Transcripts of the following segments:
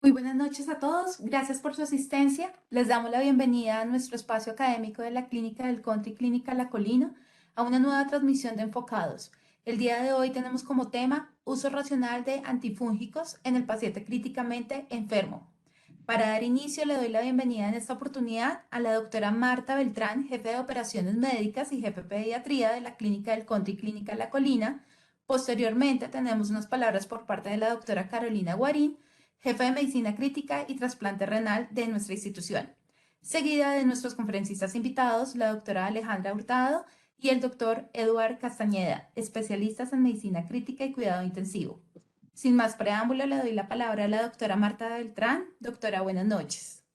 Muy buenas noches a todos. Gracias por su asistencia. Les damos la bienvenida a nuestro espacio académico de la Clínica del Country Clínica La Colina a una nueva transmisión de Enfocados. El día de hoy tenemos como tema uso racional de antifúngicos en el paciente críticamente enfermo. Para dar inicio, le doy la bienvenida en esta oportunidad a la doctora Marta Beltrán, jefe de operaciones médicas y jefe de pediatría de la Clínica del Country Clínica La Colina. Posteriormente, tenemos unas palabras por parte de la doctora Carolina Guarín, jefe de medicina crítica y trasplante renal de nuestra institución, seguida de nuestros conferencistas invitados, la doctora Alejandra Hurtado y el doctor Eduard Castañeda, especialistas en medicina crítica y cuidado intensivo. Sin más preámbulo, le doy la palabra a la doctora Marta Beltrán. Doctora, buenas noches.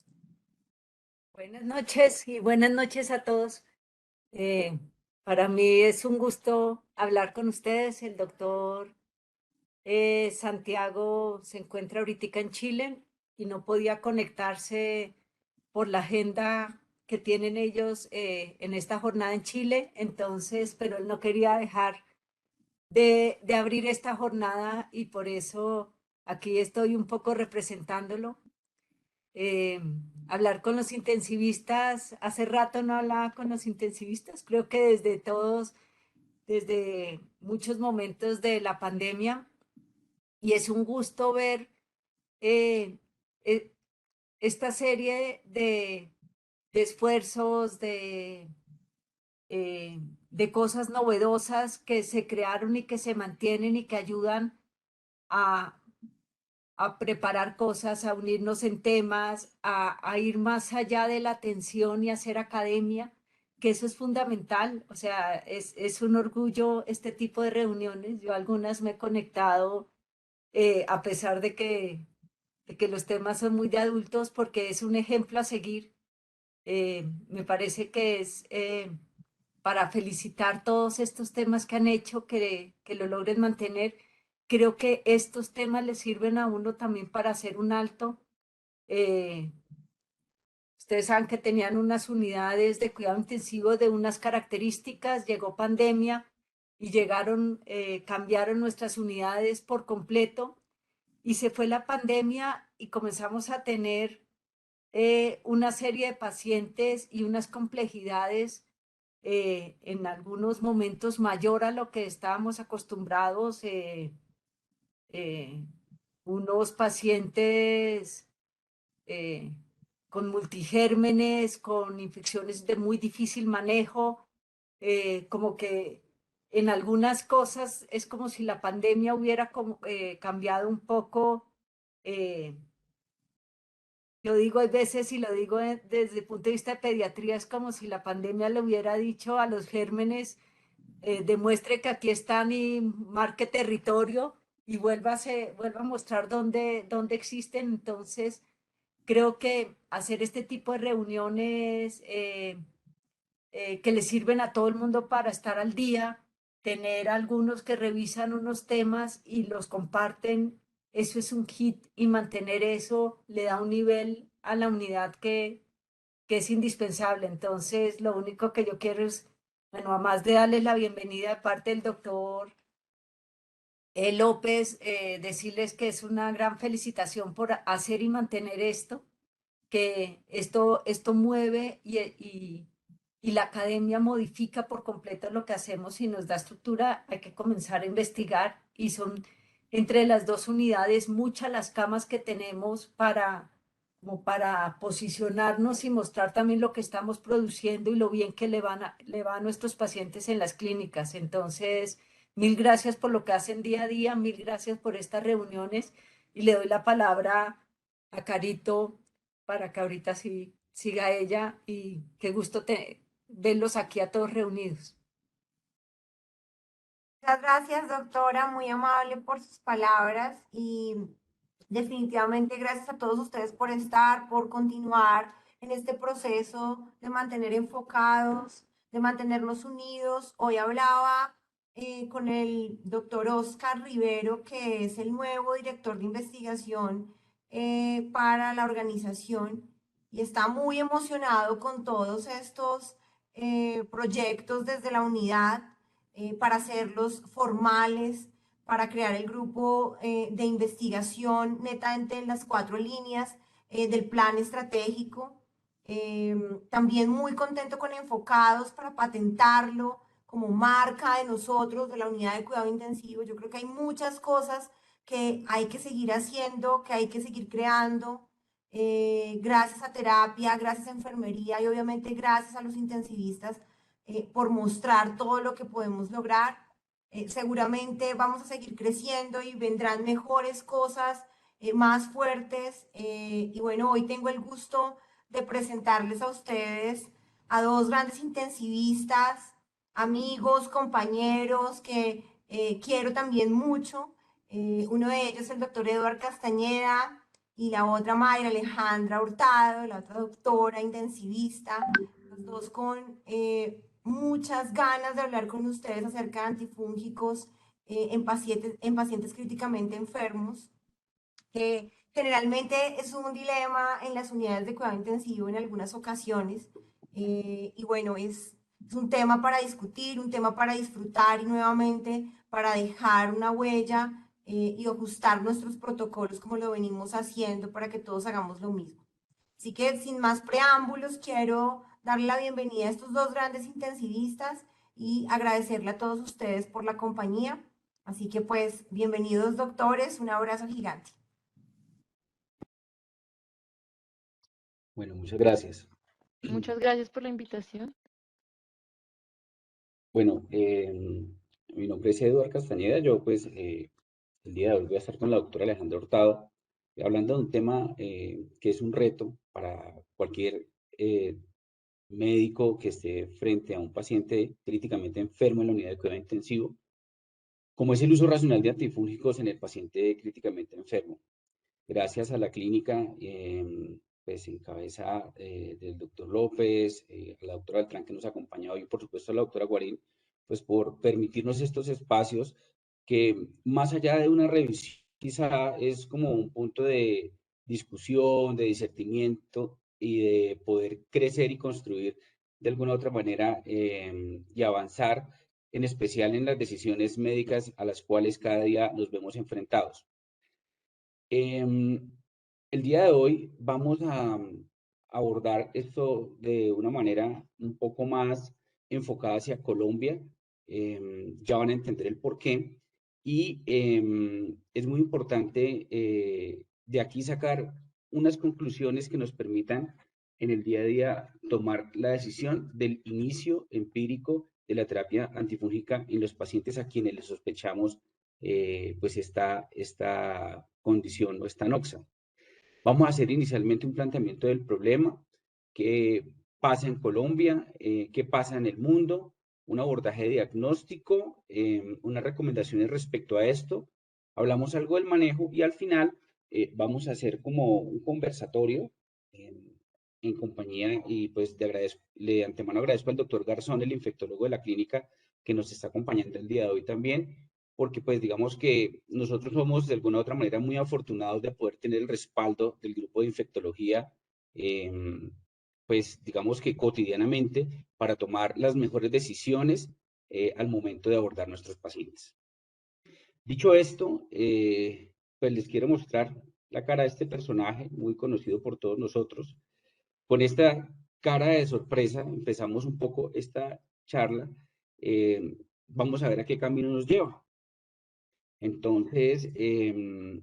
Buenas noches y buenas noches a todos. Eh, para mí es un gusto hablar con ustedes. El doctor Santiago se encuentra ahorita en Chile y no podía conectarse por la agenda que tienen ellos en esta jornada en Chile. Entonces, pero él no quería dejar de abrir esta jornada y por eso aquí estoy un poco representándolo. eh, Hablar con los intensivistas. Hace rato no hablaba con los intensivistas, creo que desde muchos momentos de la pandemia, y es un gusto ver eh, eh, esta serie de esfuerzos, de cosas novedosas que se crearon y que se mantienen y que ayudan a preparar cosas, a unirnos en temas, a ir más allá de la atención y hacer academia, que eso es fundamental. O sea, es un orgullo este tipo de reuniones. Yo algunas me he conectado a pesar de que los temas son muy de adultos, porque es un ejemplo a seguir. Me parece que es para felicitar todos estos temas que han hecho, que lo logren mantener. Creo que estos temas le sirven a uno también para hacer un alto. Eh, Ustedes saben que tenían unas unidades de cuidado intensivo de unas características, llegó pandemia y cambiaron nuestras unidades por completo, y se fue la pandemia y comenzamos a tener una serie de pacientes y unas complejidades en algunos momentos mayor a lo que estábamos acostumbrados. Eh, Unos pacientes eh, con multigérmenes, con infecciones de muy difícil manejo, como que en algunas cosas es como si la pandemia hubiera cambiado un poco. eh, yo digo, hay veces, y lo digo desde el punto de vista de pediatría, es como si la pandemia le hubiera dicho a los gérmenes: demuestre que aquí están y marque territorio y vuelva a mostrar dónde existen. Entonces, creo que hacer este tipo de reuniones que le sirven a todo el mundo para estar al día, tener algunos que revisan unos temas y los comparten, eso es un hit, y mantener eso le da un nivel a la unidad que es indispensable. Entonces, lo único que yo quiero es, bueno, además de darles la bienvenida de parte del doctor López, decirles que es una gran felicitación por hacer y mantener esto, que esto mueve y la academia modifica por completo lo que hacemos y nos da estructura. Hay que comenzar a investigar, y son entre las dos unidades muchas las camas que tenemos como para posicionarnos y mostrar también lo que estamos produciendo y lo bien que le va a nuestros pacientes en las clínicas. Entonces, mil gracias por lo que hacen día a día, mil gracias por estas reuniones, y le doy la palabra a Carito para que ahorita sí siga ella, y qué gusto verlos aquí a todos reunidos. Muchas gracias, doctora, muy amable por sus palabras y definitivamente gracias a todos ustedes por estar, por continuar en este proceso de mantener enfocados, de mantenernos unidos. Hoy hablaba con el doctor Oscar Rivero, que es el nuevo director de investigación para la organización, y está muy emocionado con todos estos proyectos desde la unidad para hacerlos formales, para crear el grupo de investigación netamente en las 4 líneas del plan estratégico. También muy contento con Enfocados para patentarlo como marca de nosotros, de la unidad de cuidado intensivo. Yo creo que hay muchas cosas que hay que seguir haciendo, que hay que seguir creando. Gracias a terapia, gracias a enfermería y obviamente gracias a los intensivistas por mostrar todo lo que podemos lograr. Seguramente vamos a seguir creciendo y vendrán mejores cosas, más fuertes. Y bueno, hoy tengo el gusto de presentarles a ustedes a 2 grandes intensivistas, amigos, compañeros que quiero también mucho. Uno de ellos es el doctor Eduardo Castañeda y la otra Mayra Alejandra Hurtado, la otra doctora intensivista, los dos con muchas ganas de hablar con ustedes acerca de antifúngicos en pacientes críticamente enfermos, que generalmente es un dilema en las unidades de cuidado intensivo en algunas ocasiones. Y bueno, es un tema para discutir, un tema para disfrutar y nuevamente para dejar una huella y ajustar nuestros protocolos como lo venimos haciendo para que todos hagamos lo mismo. Así que sin más preámbulos, quiero darle la bienvenida a estos 2 grandes intensivistas y agradecerle a todos ustedes por la compañía. Así que pues, bienvenidos doctores, un abrazo gigante. Bueno, muchas gracias. Muchas gracias por la invitación. Bueno, mi nombre es Eduardo Castañeda. Yo pues el día de hoy voy a estar con la doctora Alejandra Hurtado hablando de un tema que es un reto para cualquier médico que esté frente a un paciente críticamente enfermo en la unidad de cuidado intensivo, como es el uso racional de antifúngicos en el paciente críticamente enfermo. Gracias a la clínica, pues en cabeza del doctor López, a la doctora Beltrán que nos acompaña hoy, por supuesto a la doctora Guarín, pues por permitirnos estos espacios que más allá de una revisión, quizá es como un punto de discusión, de discernimiento y de poder crecer y construir de alguna u otra manera y avanzar, en especial en las decisiones médicas a las cuales cada día nos vemos enfrentados. El día de hoy vamos a abordar esto de una manera un poco más enfocada hacia Colombia. Ya van a entender el por qué. Y es muy importante de aquí sacar unas conclusiones que nos permitan en el día a día tomar la decisión del inicio empírico de la terapia antifúngica en los pacientes a quienes les sospechamos pues esta condición o esta noxa. Vamos a hacer inicialmente un planteamiento del problema, qué pasa en Colombia, qué pasa en el mundo, un abordaje diagnóstico, unas recomendaciones respecto a esto, hablamos algo del manejo y al final vamos a hacer como un conversatorio en compañía y pues de antemano agradezco al doctor Garzón, el infectólogo de la clínica, que nos está acompañando el día de hoy también, porque pues digamos que nosotros somos de alguna u otra manera muy afortunados de poder tener el respaldo del grupo de infectología, pues digamos que cotidianamente para tomar las mejores decisiones al momento de abordar nuestros pacientes. Dicho esto, pues les quiero mostrar la cara de este personaje muy conocido por todos nosotros. Con esta cara de sorpresa empezamos un poco esta charla. Vamos a ver a qué camino nos lleva. Entonces, dentro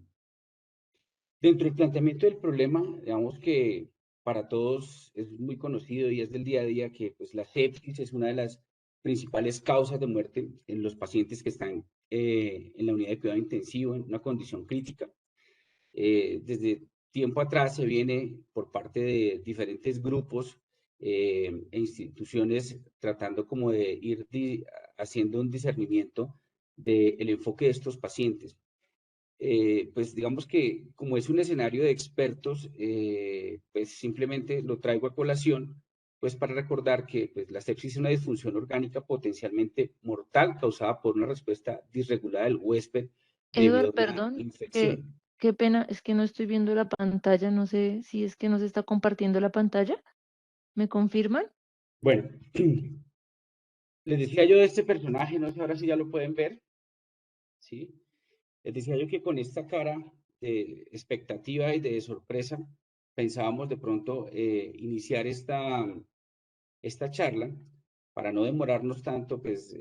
del planteamiento del problema, digamos que para todos es muy conocido y es del día a día que pues, la sepsis es una de las principales causas de muerte en los pacientes que están en la unidad de cuidado intensivo, en una condición crítica. Desde tiempo atrás se viene por parte de diferentes grupos e instituciones tratando como de ir haciendo un discernimiento del enfoque de estos pacientes. Pues digamos que como es un escenario de expertos, pues simplemente lo traigo a colación, pues para recordar que pues, la sepsis es una disfunción orgánica potencialmente mortal causada por una respuesta disregulada del huésped debido Edward, a una perdón, infección. qué pena, es que no estoy viendo la pantalla, no sé si es que no se está compartiendo la pantalla. ¿Me confirman? Bueno, les decía yo de este personaje, no sé ahora si ya lo pueden ver, ¿sí? Les decía yo que con esta cara de expectativa y de sorpresa pensábamos de pronto iniciar esta charla para no demorarnos tanto pues,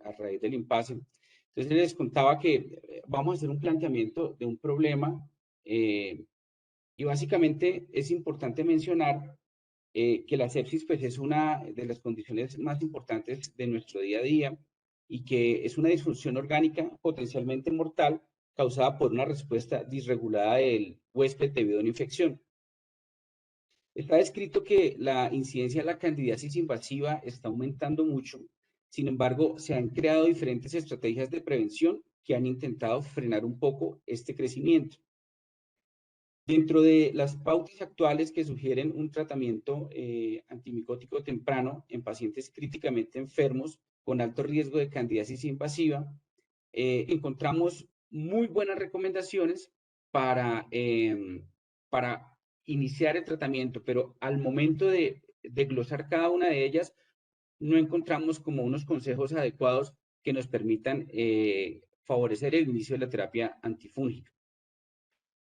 a raíz del impasse. Entonces les contaba que vamos a hacer un planteamiento de un problema y básicamente es importante mencionar que la sepsis pues, es una de las condiciones más importantes de nuestro día a día y que es una disfunción orgánica potencialmente mortal causada por una respuesta disregulada del huésped debido a una infección. Está descrito que la incidencia de la candidiasis invasiva está aumentando mucho. Sin embargo, se han creado diferentes estrategias de prevención que han intentado frenar un poco este crecimiento. Dentro de las pautas actuales que sugieren un tratamiento antimicótico temprano en pacientes críticamente enfermos con alto riesgo de candidiasis invasiva, encontramos muy buenas recomendaciones para iniciar el tratamiento, pero al momento de desglosar cada una de ellas, no encontramos como unos consejos adecuados que nos permitan favorecer el inicio de la terapia antifúngica.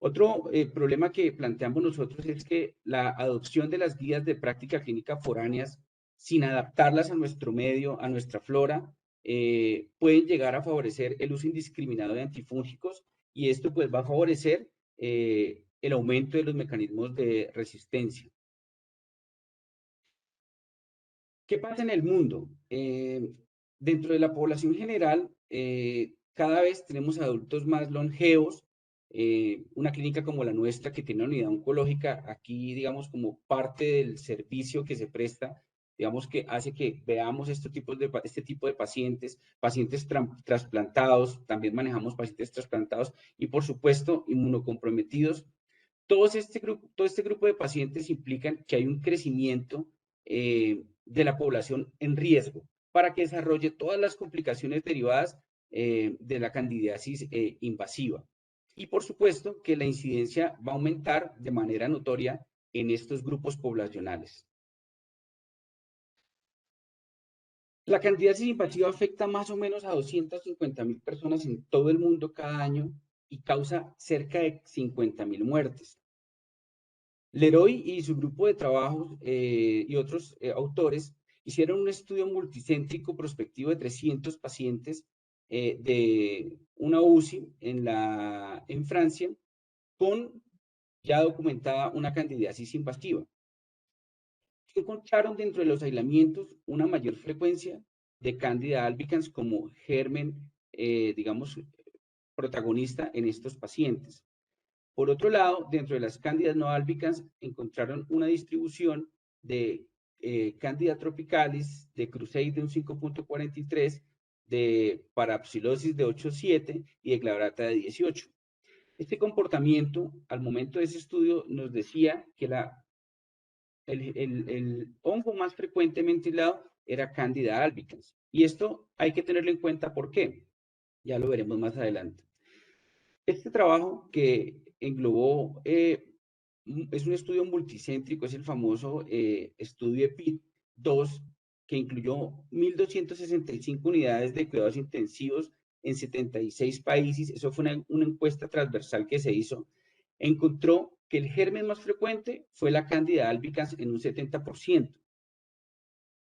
Otro problema que planteamos nosotros es que la adopción de las guías de práctica clínica foráneas, sin adaptarlas a nuestro medio, a nuestra flora, pueden llegar a favorecer el uso indiscriminado de antifúngicos y esto pues va a favorecer el aumento de los mecanismos de resistencia. ¿Qué pasa en el mundo? Dentro de la población general, cada vez tenemos adultos más longevos. Una clínica como la nuestra, que tiene una unidad oncológica, aquí, digamos, como parte del servicio que se presta, digamos, que hace que veamos este tipo de pacientes, pacientes trasplantados, también manejamos pacientes trasplantados y, por supuesto, inmunocomprometidos. Todo este grupo de pacientes implican que hay un crecimiento de la población en riesgo para que desarrolle todas las complicaciones derivadas de la candidiasis invasiva. Y por supuesto que la incidencia va a aumentar de manera notoria en estos grupos poblacionales. La candidiasis invasiva afecta más o menos a 250.000 personas en todo el mundo cada año y causa cerca de 50.000 muertes. Leroy y su grupo de trabajo y otros autores hicieron un estudio multicéntrico prospectivo de 300 pacientes de una UCI en Francia con ya documentada una candidiasis invasiva. Encontraron dentro de los aislamientos una mayor frecuencia de Candida albicans como germen, digamos, protagonista en estos pacientes. Por otro lado, dentro de las cándidas no albicans encontraron una distribución de Candida tropicalis, de Crusade de un 5.43, de Parapsilosis de 8.7 y de Glabrata de 18. Este comportamiento, al momento de ese estudio, nos decía que el hongo más frecuentemente aislado era Candida albicans. Y esto hay que tenerlo en cuenta, ¿por qué? Ya lo veremos más adelante. Este trabajo que englobó, es un estudio multicéntrico, es el famoso estudio EPID-2, que incluyó 1.265 unidades de cuidados intensivos en 76 países. Eso fue una encuesta transversal que se hizo. Encontró que el germen más frecuente fue la Candida albicans en un 70%,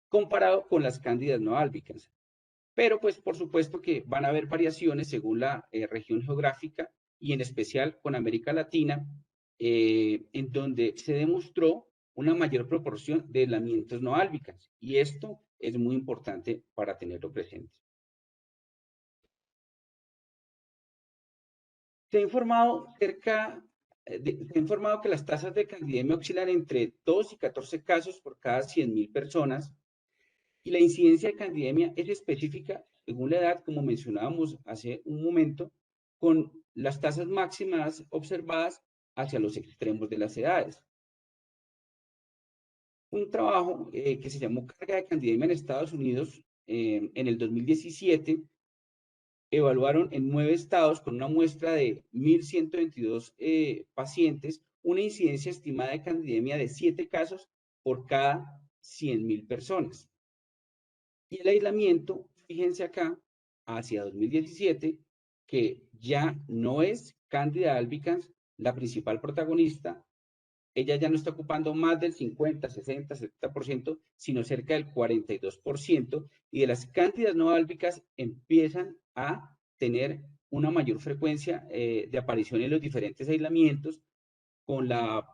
comparado con las Cándidas no albicans. Pero pues por supuesto que van a haber variaciones según la región geográfica y en especial con América Latina, en donde se demostró una mayor proporción de aislamientos no albicans. Y esto es muy importante para tenerlo presente. Se ha informado que las tasas de candidemia oscilan entre 2 y 14 casos por cada 100.000 personas. Y la incidencia de candidemia es específica según la edad, como mencionábamos hace un momento, con las tasas máximas observadas hacia los extremos de las edades. Un trabajo que se llamó Carga de Candidemia en Estados Unidos en el 2017 evaluaron en 9 estados con una muestra de 1.122 pacientes una incidencia estimada de candidemia de 7 casos por cada 100.000 personas. Y el aislamiento, fíjense acá, hacia 2017, que ya no es Cándida albicans la principal protagonista. Ella ya no está ocupando más del 50, 60, 70%, sino cerca del 42%, y de las cándidas no álbicas empiezan a tener una mayor frecuencia de aparición en los diferentes aislamientos, con la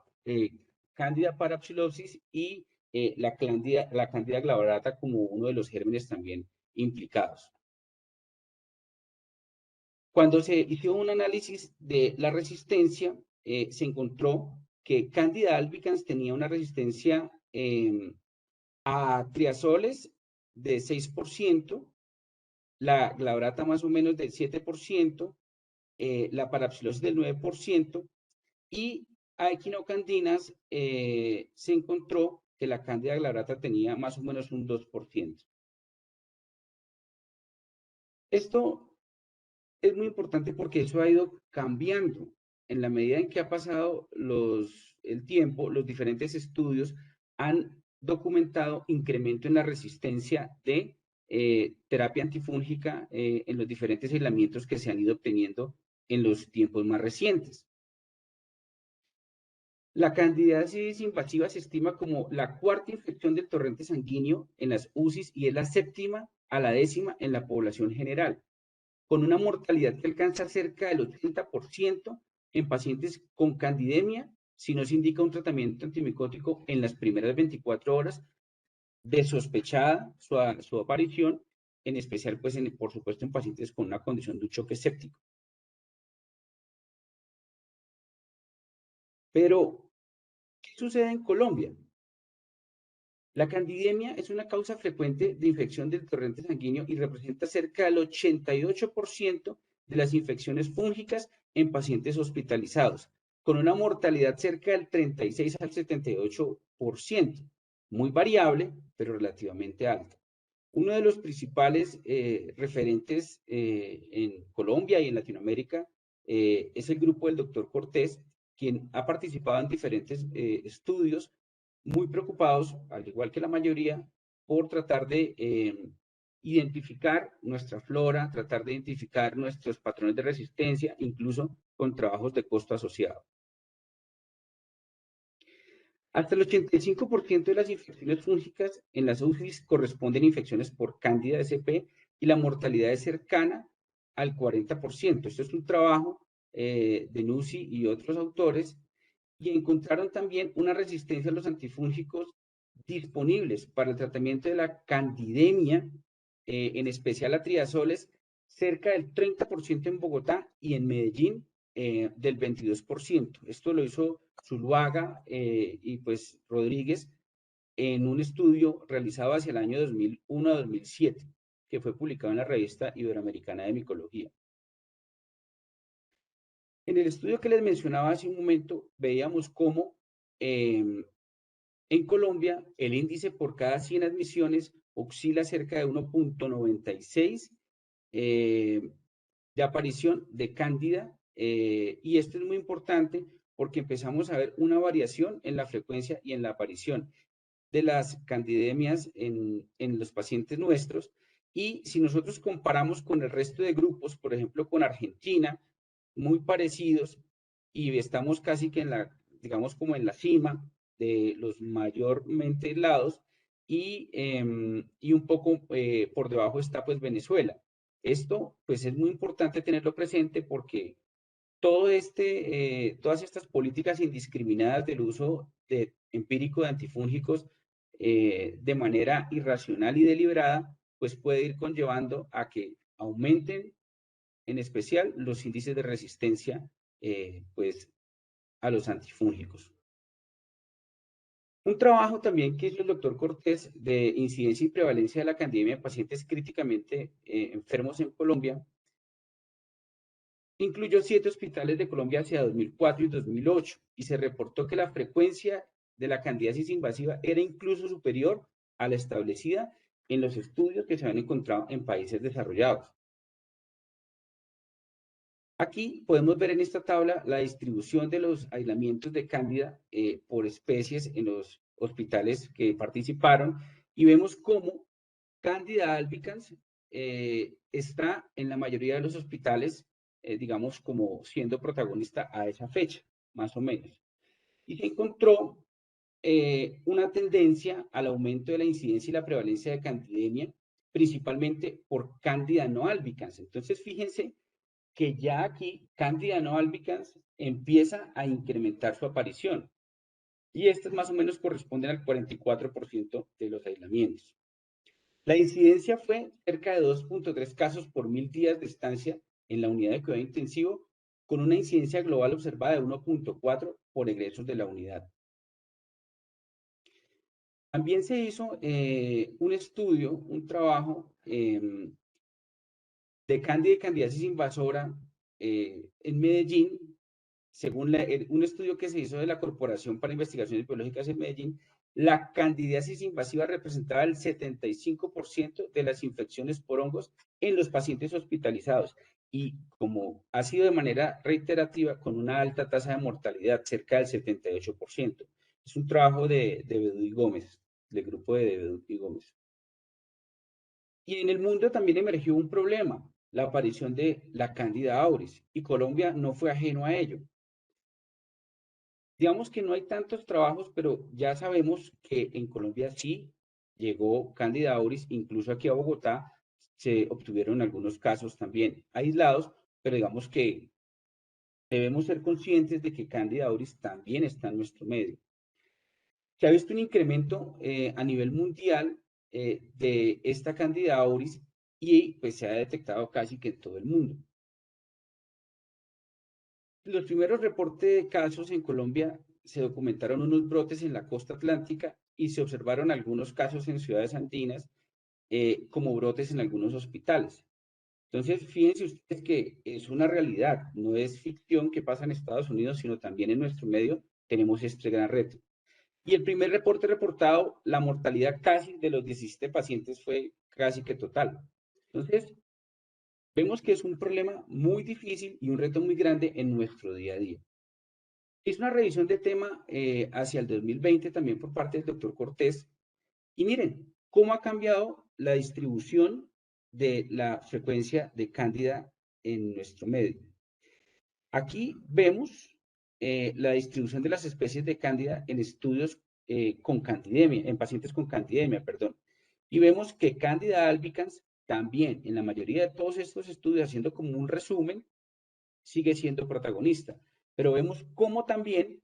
Candida parapsilopsis y la Candida glabrata como uno de los gérmenes también implicados. Cuando se hizo un análisis de la resistencia, se encontró que Candida albicans tenía una resistencia a triazoles de 6%, la glabrata más o menos del 7%, la parapsilosis del 9%, y a equinocandinas se encontró que la Candida glabrata tenía más o menos un 2%. Esto es muy importante porque eso ha ido cambiando. En la medida en que ha pasado el tiempo, los diferentes estudios han documentado incremento en la resistencia de terapia antifúngica en los diferentes aislamientos que se han ido obteniendo en los tiempos más recientes. La candidiasis invasiva se estima como la cuarta infección del torrente sanguíneo en las UCIs y es la séptima a la décima en la población general, con una mortalidad que alcanza cerca del 80% en pacientes con candidemia si no se indica un tratamiento antimicótico en las primeras 24 horas de sospechada su aparición, en especial, pues, por supuesto, en pacientes con una condición de un choque séptico. Pero, ¿qué sucede en Colombia? La candidemia es una causa frecuente de infección del torrente sanguíneo y representa cerca del 88% de las infecciones fúngicas en pacientes hospitalizados, con una mortalidad cerca del 36 al 78%, muy variable, pero relativamente alta. Uno de los principales referentes en Colombia y en Latinoamérica es el grupo del doctor Cortés, quien ha participado en diferentes estudios muy preocupados, al igual que la mayoría, por tratar de identificar nuestra flora, tratar de identificar nuestros patrones de resistencia, incluso con trabajos de costo asociado. Hasta el 85% de las infecciones fúngicas en las UCIs corresponden a infecciones por Candida sp y la mortalidad es cercana al 40%. Esto es un trabajo de NUCI y otros autores, y encontraron también una resistencia a los antifúngicos disponibles para el tratamiento de la candidemia, en especial a triazoles, cerca del 30% en Bogotá y en Medellín del 22%. Esto lo hizo Zuluaga y pues Rodríguez en un estudio realizado hacia el año 2001 a 2007, que fue publicado en la revista Iberoamericana de Micología. En el estudio que les mencionaba hace un momento, veíamos cómo en Colombia el índice por cada 100 admisiones oscila cerca de 1.96 de aparición de cándida, y esto es muy importante porque empezamos a ver una variación en la frecuencia y en la aparición de las candidemias en los pacientes nuestros. Y si nosotros comparamos con el resto de grupos, por ejemplo, con Argentina, muy parecidos, y estamos casi que en la, digamos, como en la cima de los mayormente aislados, y un poco por debajo está pues Venezuela. Esto pues es muy importante tenerlo presente porque todas estas políticas indiscriminadas del uso empírico de antifúngicos de manera irracional y deliberada, pues puede ir conllevando a que aumenten en especial los índices de resistencia pues a los antifúngicos. Un trabajo también que hizo el doctor Cortés de incidencia y prevalencia de la candidemia en pacientes críticamente enfermos en Colombia incluyó 7 hospitales de Colombia hacia 2004 y 2008 y se reportó que la frecuencia de la candidiasis invasiva era incluso superior a la establecida en los estudios que se habían encontrado en países desarrollados. Aquí podemos ver en esta tabla la distribución de los aislamientos de cándida por especies en los hospitales que participaron y vemos cómo Candida albicans está en la mayoría de los hospitales digamos, como siendo protagonista a esa fecha, más o menos. Y se encontró una tendencia al aumento de la incidencia y la prevalencia de candidemia, principalmente por Candida no albicans. Entonces, fíjense que ya aquí Candida no albicans empieza a incrementar su aparición. Y estas más o menos corresponden al 44% de los aislamientos. La incidencia fue cerca de 2.3 casos por 1000 días de estancia en la unidad de cuidado intensivo, con una incidencia global observada de 1.4 por egresos de la unidad. También se hizo un estudio, un trabajo de Candida y candidiasis invasora en Medellín, según un estudio que se hizo de la Corporación para Investigaciones Biológicas en Medellín. La candidiasis invasiva representaba el 75% de las infecciones por hongos en los pacientes hospitalizados y, como ha sido de manera reiterativa, con una alta tasa de mortalidad, cerca del 78%. Es un trabajo de Bedú y Gómez, del grupo de Bedú y Gómez. Y en el mundo también emergió un problema, la aparición de la Candida auris, y Colombia no fue ajeno a ello. Digamos que no hay tantos trabajos, pero ya sabemos que en Colombia sí llegó Candida auris, incluso aquí a Bogotá se obtuvieron algunos casos también aislados, pero digamos que debemos ser conscientes de que Candida auris también está en nuestro medio. Se ha visto un incremento a nivel mundial de esta Candida auris y pues se ha detectado casi que en todo el mundo. Los primeros reportes de casos en Colombia se documentaron unos brotes en la costa atlántica y se observaron algunos casos en ciudades andinas como brotes en algunos hospitales. Entonces, fíjense ustedes que es una realidad, no es ficción que pasa en Estados Unidos, sino también en nuestro medio tenemos este gran reto. Y el primer reporte reportado, la mortalidad casi de los 17 pacientes fue casi que total. Entonces, vemos que es un problema muy difícil y un reto muy grande en nuestro día a día. Hice una revisión de tema hacia el 2020 también por parte del doctor Cortés. Y miren cómo ha cambiado la distribución de la frecuencia de Cándida en nuestro medio. Aquí vemos la distribución de las especies de Cándida en estudios con candidemia, en pacientes con candidemia, perdón. Y vemos que Cándida albicans también, en la mayoría de todos estos estudios, haciendo como un resumen, sigue siendo protagonista. Pero vemos cómo también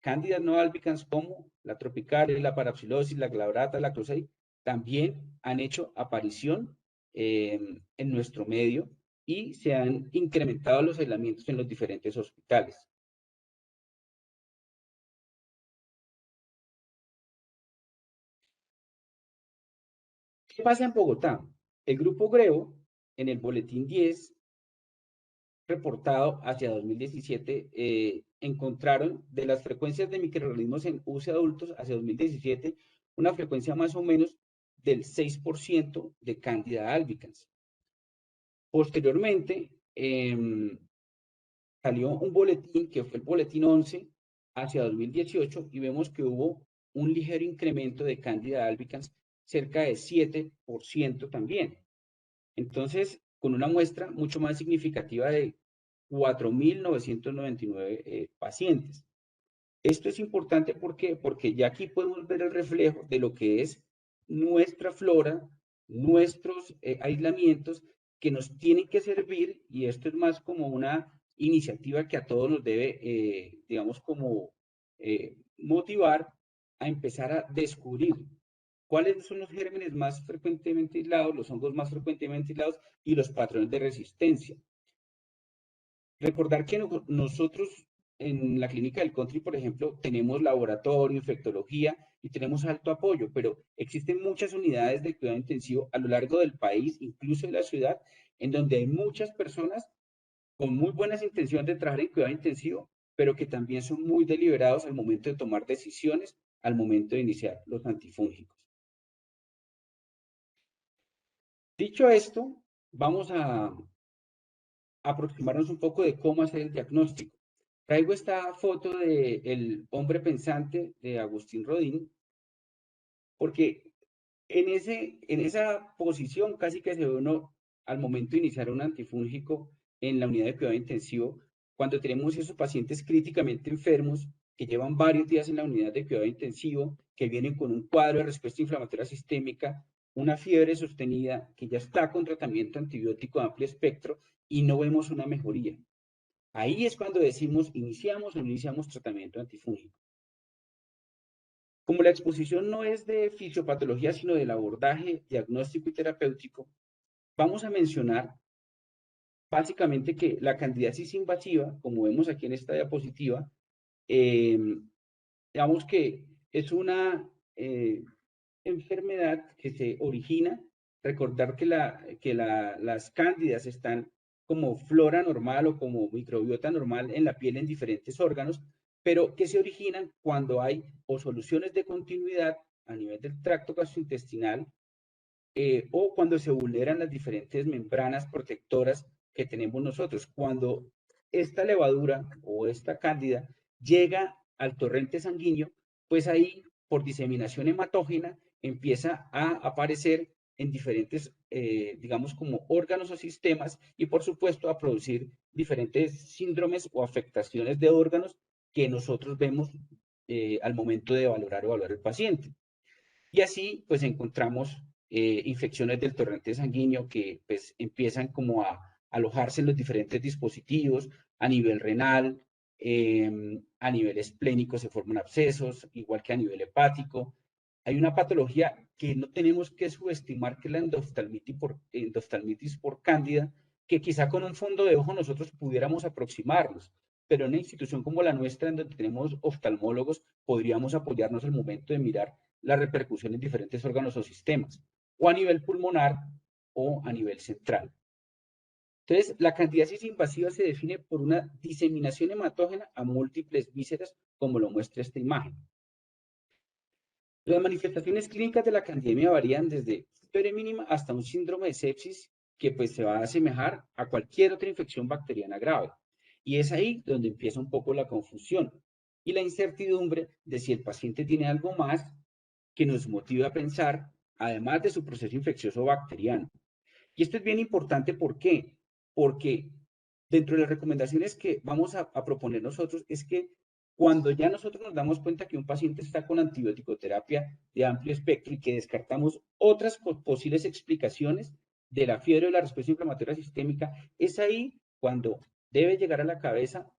Cándida no albicans, como la tropicaria, la parapsilosis, la glabrata, la clostridium, también han hecho aparición en nuestro medio y se han incrementado los aislamientos en los diferentes hospitales. ¿Qué pasa en Bogotá? El grupo Greo, en el boletín 10, reportado hacia 2017, encontraron de las frecuencias de microorganismos en UCI adultos hacia 2017 una frecuencia más o menos del 6% de Candida albicans. Posteriormente, salió un boletín que fue el boletín 11 hacia 2018 y vemos que hubo un ligero incremento de Candida albicans, cerca de 7% también. Entonces, con una muestra mucho más significativa de 4.999 pacientes. Esto es importante porque ya aquí podemos ver el reflejo de lo que es nuestra flora, nuestros aislamientos que nos tienen que servir, y esto es más como una iniciativa que a todos nos debe, digamos, como motivar a empezar a descubrir cuáles son los gérmenes más frecuentemente aislados, los hongos más frecuentemente aislados y los patrones de resistencia. Recordar que nosotros en la clínica del Country, por ejemplo, tenemos laboratorio, infectología y tenemos alto apoyo, pero existen muchas unidades de cuidado intensivo a lo largo del país, incluso de la ciudad, en donde hay muchas personas con muy buenas intenciones de trabajar en cuidado intensivo, pero que también son muy deliberados al momento de tomar decisiones, al momento de iniciar los antifúngicos. Dicho esto, vamos a aproximarnos un poco de cómo hacer el diagnóstico. Traigo esta foto del hombre pensante de Agustín Rodin, porque en esa posición casi que se ve uno al momento de iniciar un antifúngico en la unidad de cuidado intensivo, cuando tenemos esos pacientes críticamente enfermos que llevan varios días en la unidad de cuidado intensivo, que vienen con un cuadro de respuesta inflamatoria sistémica, una fiebre sostenida, que ya está con tratamiento antibiótico de amplio espectro y no vemos una mejoría. Ahí es cuando decimos, iniciamos o no iniciamos tratamiento antifúngico. Como la exposición no es de fisiopatología, sino del abordaje diagnóstico y terapéutico, vamos a mencionar básicamente que la candidiasis invasiva, como vemos aquí en esta diapositiva, digamos que es una enfermedad que se origina, recordar que las cándidas están como flora normal o como microbiota normal en la piel en diferentes órganos, pero que se originan cuando hay o soluciones de continuidad a nivel del tracto gastrointestinal o cuando se vulneran las diferentes membranas protectoras que tenemos nosotros. Cuando esta levadura o esta cándida llega al torrente sanguíneo, pues ahí, por diseminación hematógena, empieza a aparecer en diferentes, digamos, como órganos o sistemas y, por supuesto, a producir diferentes síndromes o afectaciones de órganos que nosotros vemos al momento de valorar o evaluar el paciente. Y así, pues, encontramos infecciones del torrente sanguíneo que, pues, empiezan como a alojarse en los diferentes dispositivos, a nivel renal, a nivel esplénico se forman abscesos, igual que a nivel hepático. Hay una patología que no tenemos que subestimar, que es la endoftalmitis por cándida, que quizá con un fondo de ojo nosotros pudiéramos aproximarnos, pero en una institución como la nuestra, en donde tenemos oftalmólogos, podríamos apoyarnos al momento de mirar la repercusión en diferentes órganos o sistemas, o a nivel pulmonar o a nivel central. Entonces, la candidiasis invasiva se define por una diseminación hematógena a múltiples vísceras, como lo muestra esta imagen. Las manifestaciones clínicas de la candidemia varían desde fiebre mínima hasta un síndrome de sepsis que pues se va a asemejar a cualquier otra infección bacteriana grave. Y es ahí donde empieza un poco la confusión y la incertidumbre de si el paciente tiene algo más que nos motiva a pensar, además de su proceso infeccioso bacteriano. Y esto es bien importante, ¿por qué? Porque dentro de las recomendaciones que vamos a proponer nosotros es que cuando ya nosotros nos damos cuenta que un paciente está con antibiótico-terapia de amplio espectro y que descartamos otras posibles explicaciones de la fiebre o la respuesta inflamatoria sistémica, es ahí cuando debe llegar a la cabeza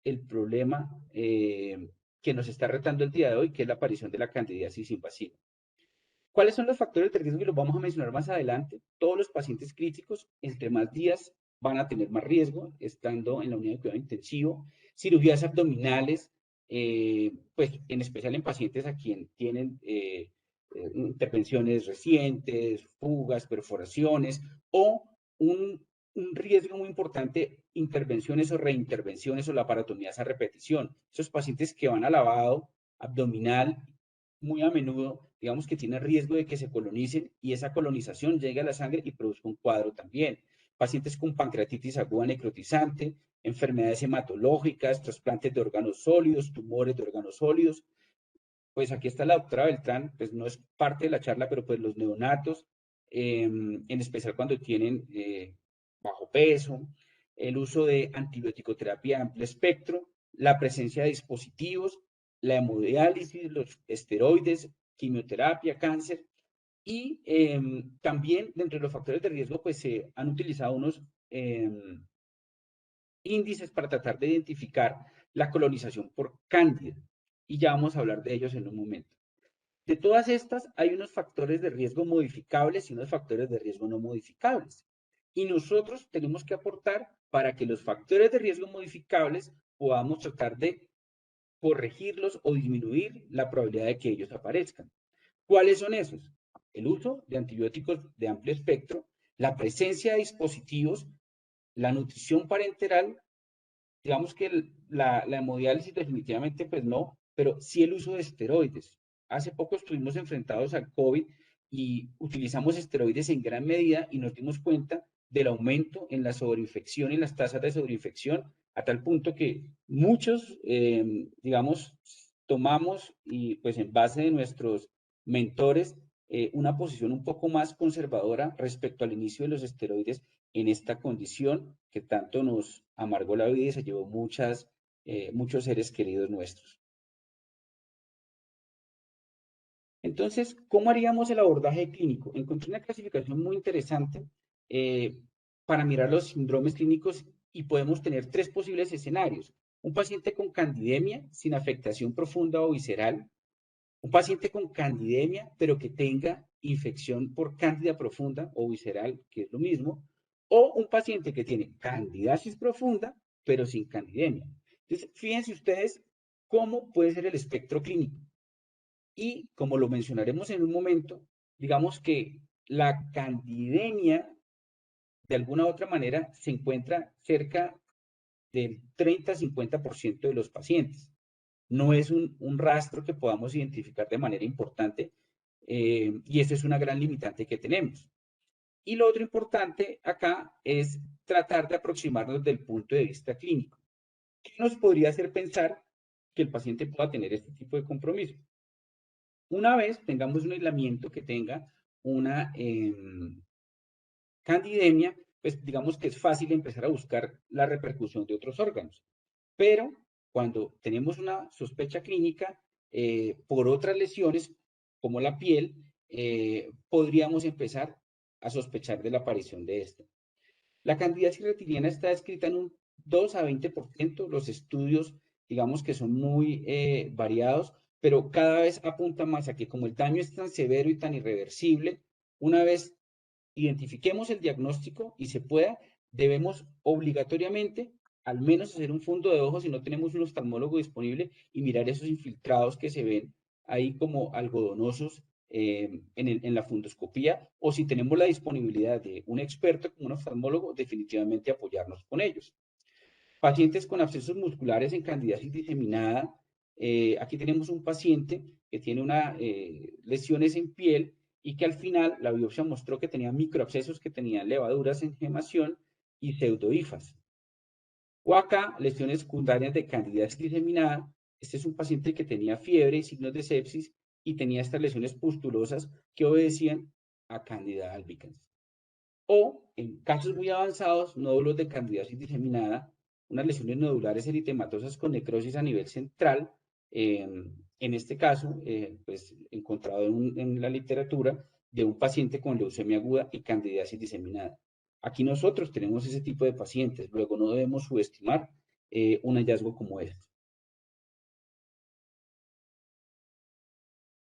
el problema que nos está retando el día de hoy, que es la aparición de la candidiasis invasiva. ¿Cuáles son los factores de riesgo? Y los vamos a mencionar más adelante. Todos los pacientes críticos, entre más días, van a tener más riesgo estando en la unidad de cuidado intensivo. Cirugías abdominales, pues en especial en pacientes a quien tienen intervenciones recientes, fugas, perforaciones o un riesgo muy importante, intervenciones o reintervenciones o laparotomías a repetición. Esos pacientes que van a lavado abdominal muy a menudo, digamos que tiene riesgo de que se colonicen y esa colonización llegue a la sangre y produzca un cuadro también. Pacientes con pancreatitis aguda necrotizante, enfermedades hematológicas, trasplantes de órganos sólidos, tumores de órganos sólidos. Pues aquí está la doctora Beltrán, pues no es parte de la charla, pero pues los neonatos, en especial cuando tienen bajo peso, el uso de antibiótico-terapia de amplio espectro, la presencia de dispositivos, la hemodiálisis, los esteroides, quimioterapia, cáncer, y también dentro de los factores de riesgo, pues se han utilizado unos índices para tratar de identificar la colonización por cándida, y ya vamos a hablar de ellos en un momento. De todas estas, hay unos factores de riesgo modificables y unos factores de riesgo no modificables. Y nosotros tenemos que aportar para que los factores de riesgo modificables podamos tratar de corregirlos o disminuir la probabilidad de que ellos aparezcan. ¿Cuáles son esos? El uso de antibióticos de amplio espectro, la presencia de dispositivos, la nutrición parenteral, digamos que la hemodiálisis definitivamente pues no, pero sí el uso de esteroides. Hace poco estuvimos enfrentados al COVID y utilizamos esteroides en gran medida y nos dimos cuenta del aumento en la sobreinfección y las tasas de sobreinfección, a tal punto que muchos, digamos, tomamos y pues en base de nuestros mentores, una posición un poco más conservadora respecto al inicio de los esteroides en esta condición que tanto nos amargó la vida y se llevó muchos seres queridos nuestros. Entonces, ¿cómo haríamos el abordaje clínico? Encontré una clasificación muy interesante para mirar los síndromes clínicos y podemos tener 3 posibles escenarios. Un paciente con candidemia sin afectación profunda o visceral, un paciente con candidemia pero que tenga infección por cándida profunda o visceral, que es lo mismo, o un paciente que tiene candidiasis profunda pero sin candidemia. Entonces, fíjense ustedes cómo puede ser el espectro clínico. Y como lo mencionaremos en un momento, digamos que la candidemia, de alguna u otra manera, se encuentra cerca del 30-50% de los pacientes. No es un rastro que podamos identificar de manera importante y esa es una gran limitante que tenemos. Y lo otro importante acá es tratar de aproximarnos del punto de vista clínico. ¿Qué nos podría hacer pensar que el paciente pueda tener este tipo de compromiso? Una vez tengamos un aislamiento que tenga una candidemia, pues digamos que es fácil empezar a buscar la repercusión de otros órganos. Pero cuando tenemos una sospecha clínica por otras lesiones, como la piel, podríamos empezar a sospechar de la aparición de esta. La candidiasis retiniana está descrita en un 2 a 20%. Los estudios, digamos que son muy variados, pero cada vez apunta más a que como el daño es tan severo y tan irreversible, una vez identifiquemos el diagnóstico y se pueda, debemos obligatoriamente al menos hacer un fondo de ojos si no tenemos un oftalmólogo disponible y mirar esos infiltrados que se ven ahí como algodonosos en la fundoscopía, o si tenemos la disponibilidad de un experto como un oftalmólogo, definitivamente apoyarnos con ellos. Pacientes con abscesos musculares en candidiasis diseminada. Aquí tenemos un paciente que tiene lesiones en piel y que al final la biopsia mostró que tenía microabscesos que tenían levaduras en gemación y pseudohifas. O acá, lesiones secundarias de candidiasis diseminada. Este es un paciente que tenía fiebre y signos de sepsis y tenía estas lesiones pustulosas que obedecían a Candida albicans. O, en casos muy avanzados, nódulos de candidiasis diseminada, unas lesiones nodulares eritematosas con necrosis a nivel central, en este caso, pues encontrado en la literatura de un paciente con leucemia aguda y candidiasis diseminada. Aquí nosotros tenemos ese tipo de pacientes, luego no debemos subestimar un hallazgo como este.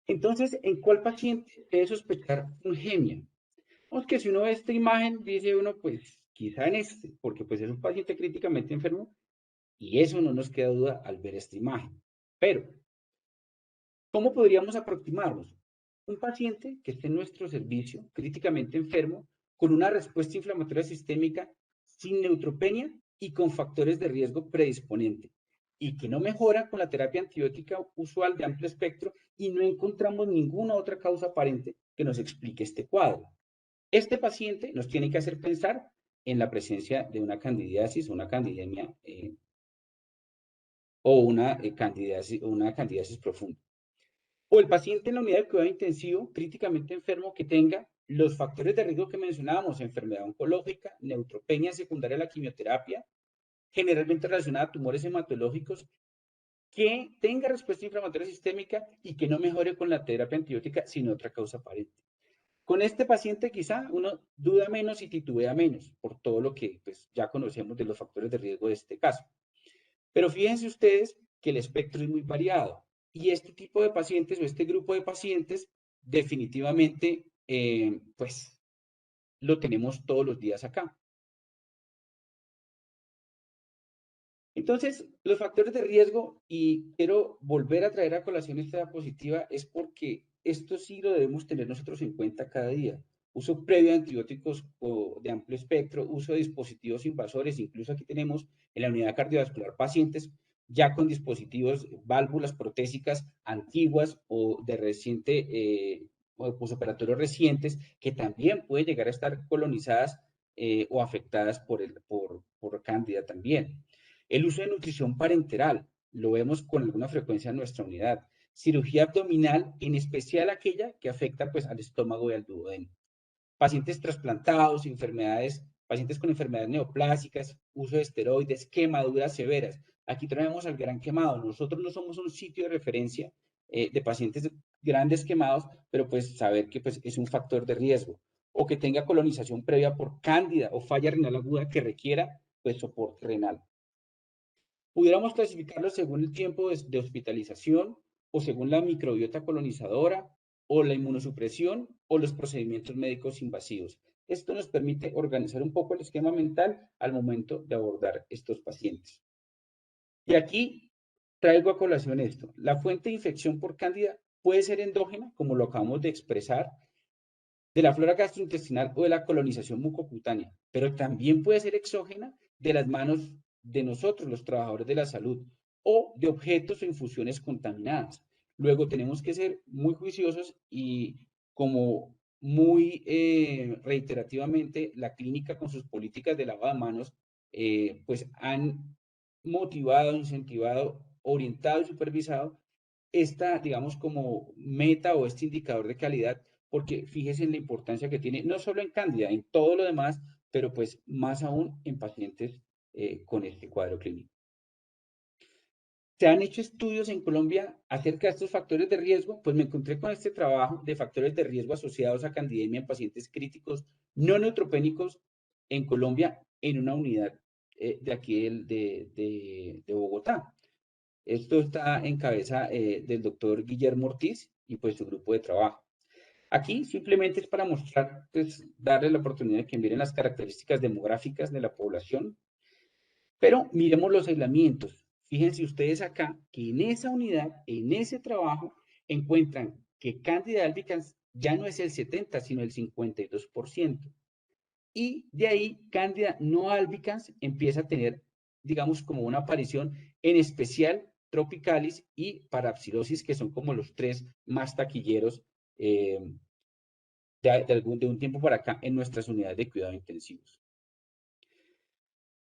Entonces, ¿en cuál paciente debe sospechar fungemia? Que si uno ve esta imagen, dice uno, pues quizá en este, porque pues es un paciente críticamente enfermo y eso no nos queda duda al ver esta imagen. Pero, ¿cómo podríamos aproximarnos? Un paciente que esté en nuestro servicio, críticamente enfermo, con una respuesta inflamatoria sistémica, sin neutropenia y con factores de riesgo predisponente, y que no mejora con la terapia antibiótica usual de amplio espectro y no encontramos ninguna otra causa aparente que nos explique este cuadro. Este paciente nos tiene que hacer pensar en la presencia de una candidiasis, una candidemia o una candidiasis profunda. O el paciente en la unidad de cuidado intensivo, críticamente enfermo, que tenga los factores de riesgo que mencionábamos: enfermedad oncológica, neutropenia secundaria a la quimioterapia, generalmente relacionada a tumores hematológicos, que tenga respuesta inflamatoria sistémica y que no mejore con la terapia antibiótica sin otra causa aparente. Con este paciente quizá uno duda menos y titubea menos por todo lo que pues, ya conocemos de los factores de riesgo de este caso. Pero fíjense ustedes que el espectro es muy variado y este tipo de pacientes o este grupo de pacientes definitivamente pues lo tenemos todos los días acá. Entonces, los factores de riesgo, y quiero volver a traer a colación esta diapositiva, es porque esto sí lo debemos tener nosotros en cuenta cada día. Uso previo de antibióticos de amplio espectro, uso de dispositivos invasores, incluso aquí tenemos en la unidad cardiovascular pacientes ya con dispositivos, válvulas protésicas antiguas o de reciente, o de posoperatorios recientes, que también pueden llegar a estar colonizadas o afectadas por cándida también. El uso de nutrición parenteral, lo vemos con alguna frecuencia en nuestra unidad. Cirugía abdominal, en especial aquella que afecta pues, al estómago y al duodeno. Pacientes trasplantados, enfermedades pacientes con enfermedades neoplásicas, uso de esteroides, quemaduras severas. Aquí traemos al gran quemado. Nosotros no somos un sitio de referencia de pacientes grandes quemados, pero pues saber que pues, es un factor de riesgo, o que tenga colonización previa por cándida o falla renal aguda que requiera pues soporte renal. Pudiéramos clasificarlo según el tiempo de hospitalización o según la microbiota colonizadora o la inmunosupresión o los procedimientos médicos invasivos. Esto nos permite organizar un poco el esquema mental al momento de abordar estos pacientes. Y aquí traigo a colación esto. La fuente de infección por cándida puede ser endógena, como lo acabamos de expresar, de la flora gastrointestinal o de la colonización mucocutánea, pero también puede ser exógena de las manos de nosotros, los trabajadores de la salud, o de objetos o infusiones contaminadas. Luego tenemos que ser muy juiciosos y como muy reiterativamente la clínica con sus políticas de lavado de manos, pues han motivado, incentivado, orientado y supervisado esta, digamos, como meta o este indicador de calidad, porque fíjese en la importancia que tiene, no solo en cándida, en todo lo demás, pero pues más aún en pacientes con este cuadro clínico. Se han hecho estudios en Colombia acerca de estos factores de riesgo, pues me encontré con este trabajo de factores de riesgo asociados a candidemia en pacientes críticos no neutropénicos en Colombia en una unidad de aquí de Bogotá. Esto está en cabeza del doctor Guillermo Ortiz y pues su grupo de trabajo. Aquí simplemente es para mostrar, pues darle la oportunidad de que miren las características demográficas de la población, pero miremos los aislamientos. Fíjense ustedes acá que en esa unidad, en ese trabajo, encuentran que Candida albicans ya no es el 70, sino el 52%. Y de ahí Candida no albicans empieza a tener, digamos, como una aparición, en especial tropicalis y parapsilosis, que son como los tres más taquilleros de un tiempo para acá en nuestras unidades de cuidado intensivos.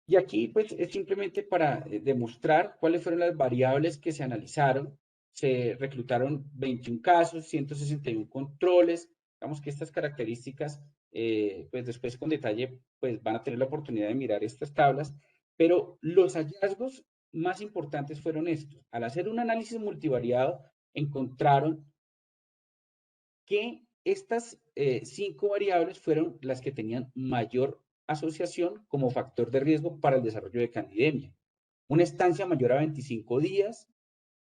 Y aquí, pues, es simplemente para demostrar cuáles fueron las variables que se analizaron. Se reclutaron 21 casos, 161 controles. Digamos que estas características, pues después con detalle, pues van a tener la oportunidad de mirar estas tablas. Pero los hallazgos más importantes fueron estos. Al hacer un análisis multivariado, encontraron que estas 5 variables fueron las que tenían mayor asociación como factor de riesgo para el desarrollo de candidemia. Una estancia mayor a 25 días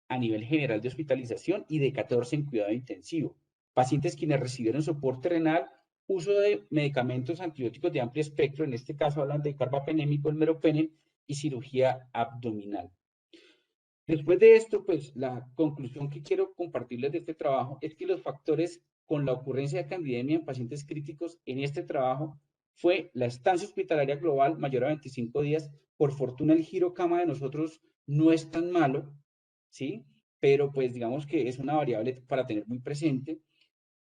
a nivel general de hospitalización y de 14 en cuidado intensivo. Pacientes quienes recibieron soporte renal, uso de medicamentos antibióticos de amplio espectro, en este caso hablan de carbapenémico, el meropenem, y cirugía abdominal. Después de esto, pues la conclusión que quiero compartirles de este trabajo es que los factores con la ocurrencia de candidemia en pacientes críticos en este trabajo fue la estancia hospitalaria global mayor a 25 días. Por fortuna el giro cama de nosotros no es tan malo, ¿sí? Pero pues digamos que es una variable para tener muy presente.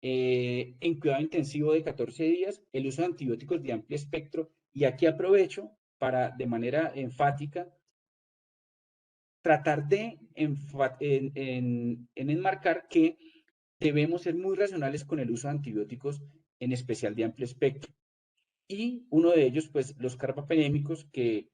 En cuidado intensivo de 14 días, el uso de antibióticos de amplio espectro, y aquí aprovecho para de manera enfática tratar de enmarcar que debemos ser muy racionales con el uso de antibióticos, en especial de amplio espectro. Y uno de ellos, pues los carbapenémicos, que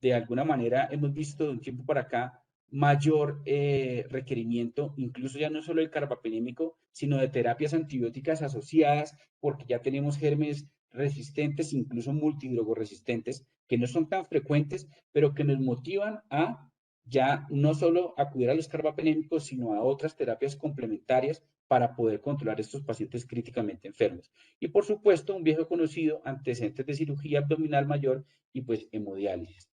de alguna manera hemos visto de un tiempo para acá mayor requerimiento, incluso ya no solo el carbapenémico, sino de terapias antibióticas asociadas, porque ya tenemos gérmenes resistentes, incluso multidrogoresistentes, que no son tan frecuentes, pero que nos motivan a ya no solo acudir a los carbapenémicos, sino a otras terapias complementarias para poder controlar estos pacientes críticamente enfermos. Y por supuesto, un viejo conocido, antecedentes de cirugía abdominal mayor y pues hemodiálisis.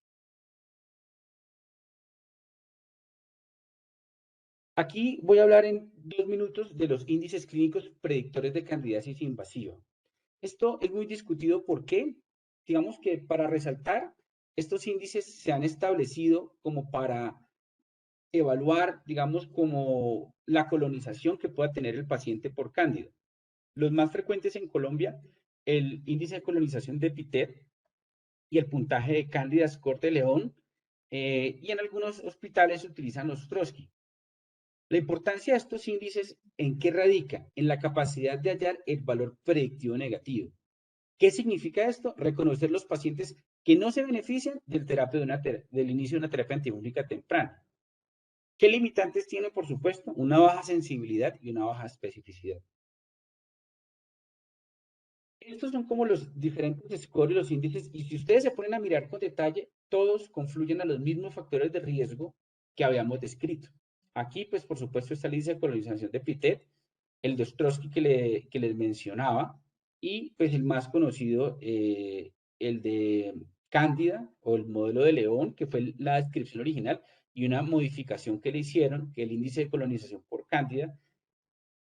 Aquí voy a hablar en 2 minutos de los índices clínicos predictores de candidiasis invasiva. Esto es muy discutido porque, digamos que para resaltar, estos índices se han establecido como para evaluar, digamos, como la colonización que pueda tener el paciente por cándida. Los más frecuentes en Colombia, el índice de colonización de Pitet y el puntaje de Cándida Score de León, y en algunos hospitales se utilizan los Trotsky. La importancia de estos índices, ¿en qué radica? En la capacidad de hallar el valor predictivo negativo. ¿Qué significa esto? Reconocer los pacientes que no se benefician del inicio de una terapia antibiótica temprana. ¿Qué limitantes tiene? Por supuesto, una baja sensibilidad y una baja especificidad. Estos son como los diferentes scores y los índices, y si ustedes se ponen a mirar con detalle, todos confluyen a los mismos factores de riesgo que habíamos descrito. Aquí, pues, por supuesto, está el índice de colonización de Pitet, el de Ostrowski que les mencionaba, y pues el más conocido, el de Cándida, o el modelo de León, que fue la descripción original, y una modificación que le hicieron, que el índice de colonización por Cándida,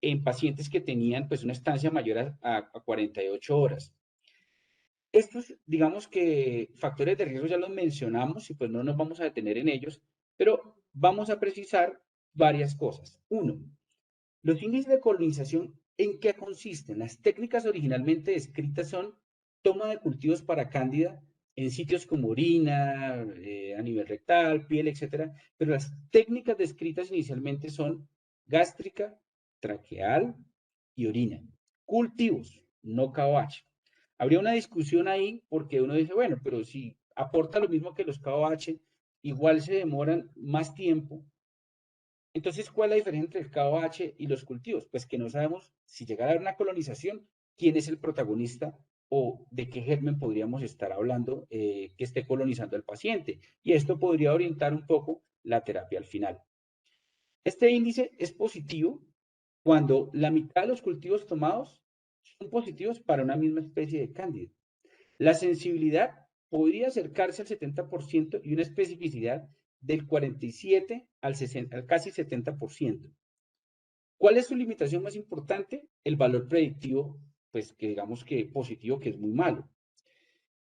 en pacientes que tenían pues una estancia mayor a 48 horas. Estos, digamos que factores de riesgo ya los mencionamos y pues no nos vamos a detener en ellos, pero vamos a precisar varias cosas. Uno, los índices de colonización, ¿en qué consisten? Las técnicas originalmente descritas son toma de cultivos para cándida en sitios como orina, a nivel rectal, piel, etcétera, pero las técnicas descritas inicialmente son gástrica, traqueal y orina. Cultivos, no KOH. Habría una discusión ahí porque uno dice, bueno, pero si aporta lo mismo que los KOH, igual se demoran más tiempo. Entonces, ¿cuál es la diferencia entre el KOH y los cultivos? Pues que no sabemos si llegara a haber una colonización, quién es el protagonista o de qué germen podríamos estar hablando que esté colonizando al paciente. Y esto podría orientar un poco la terapia al final. Este índice es positivo cuando la mitad de los cultivos tomados son positivos para una misma especie de cándida. La sensibilidad podría acercarse al 70% y una especificidad del 47 al 60, al casi 70%. ¿Cuál es su limitación más importante? El valor predictivo, pues que digamos que positivo, que es muy malo.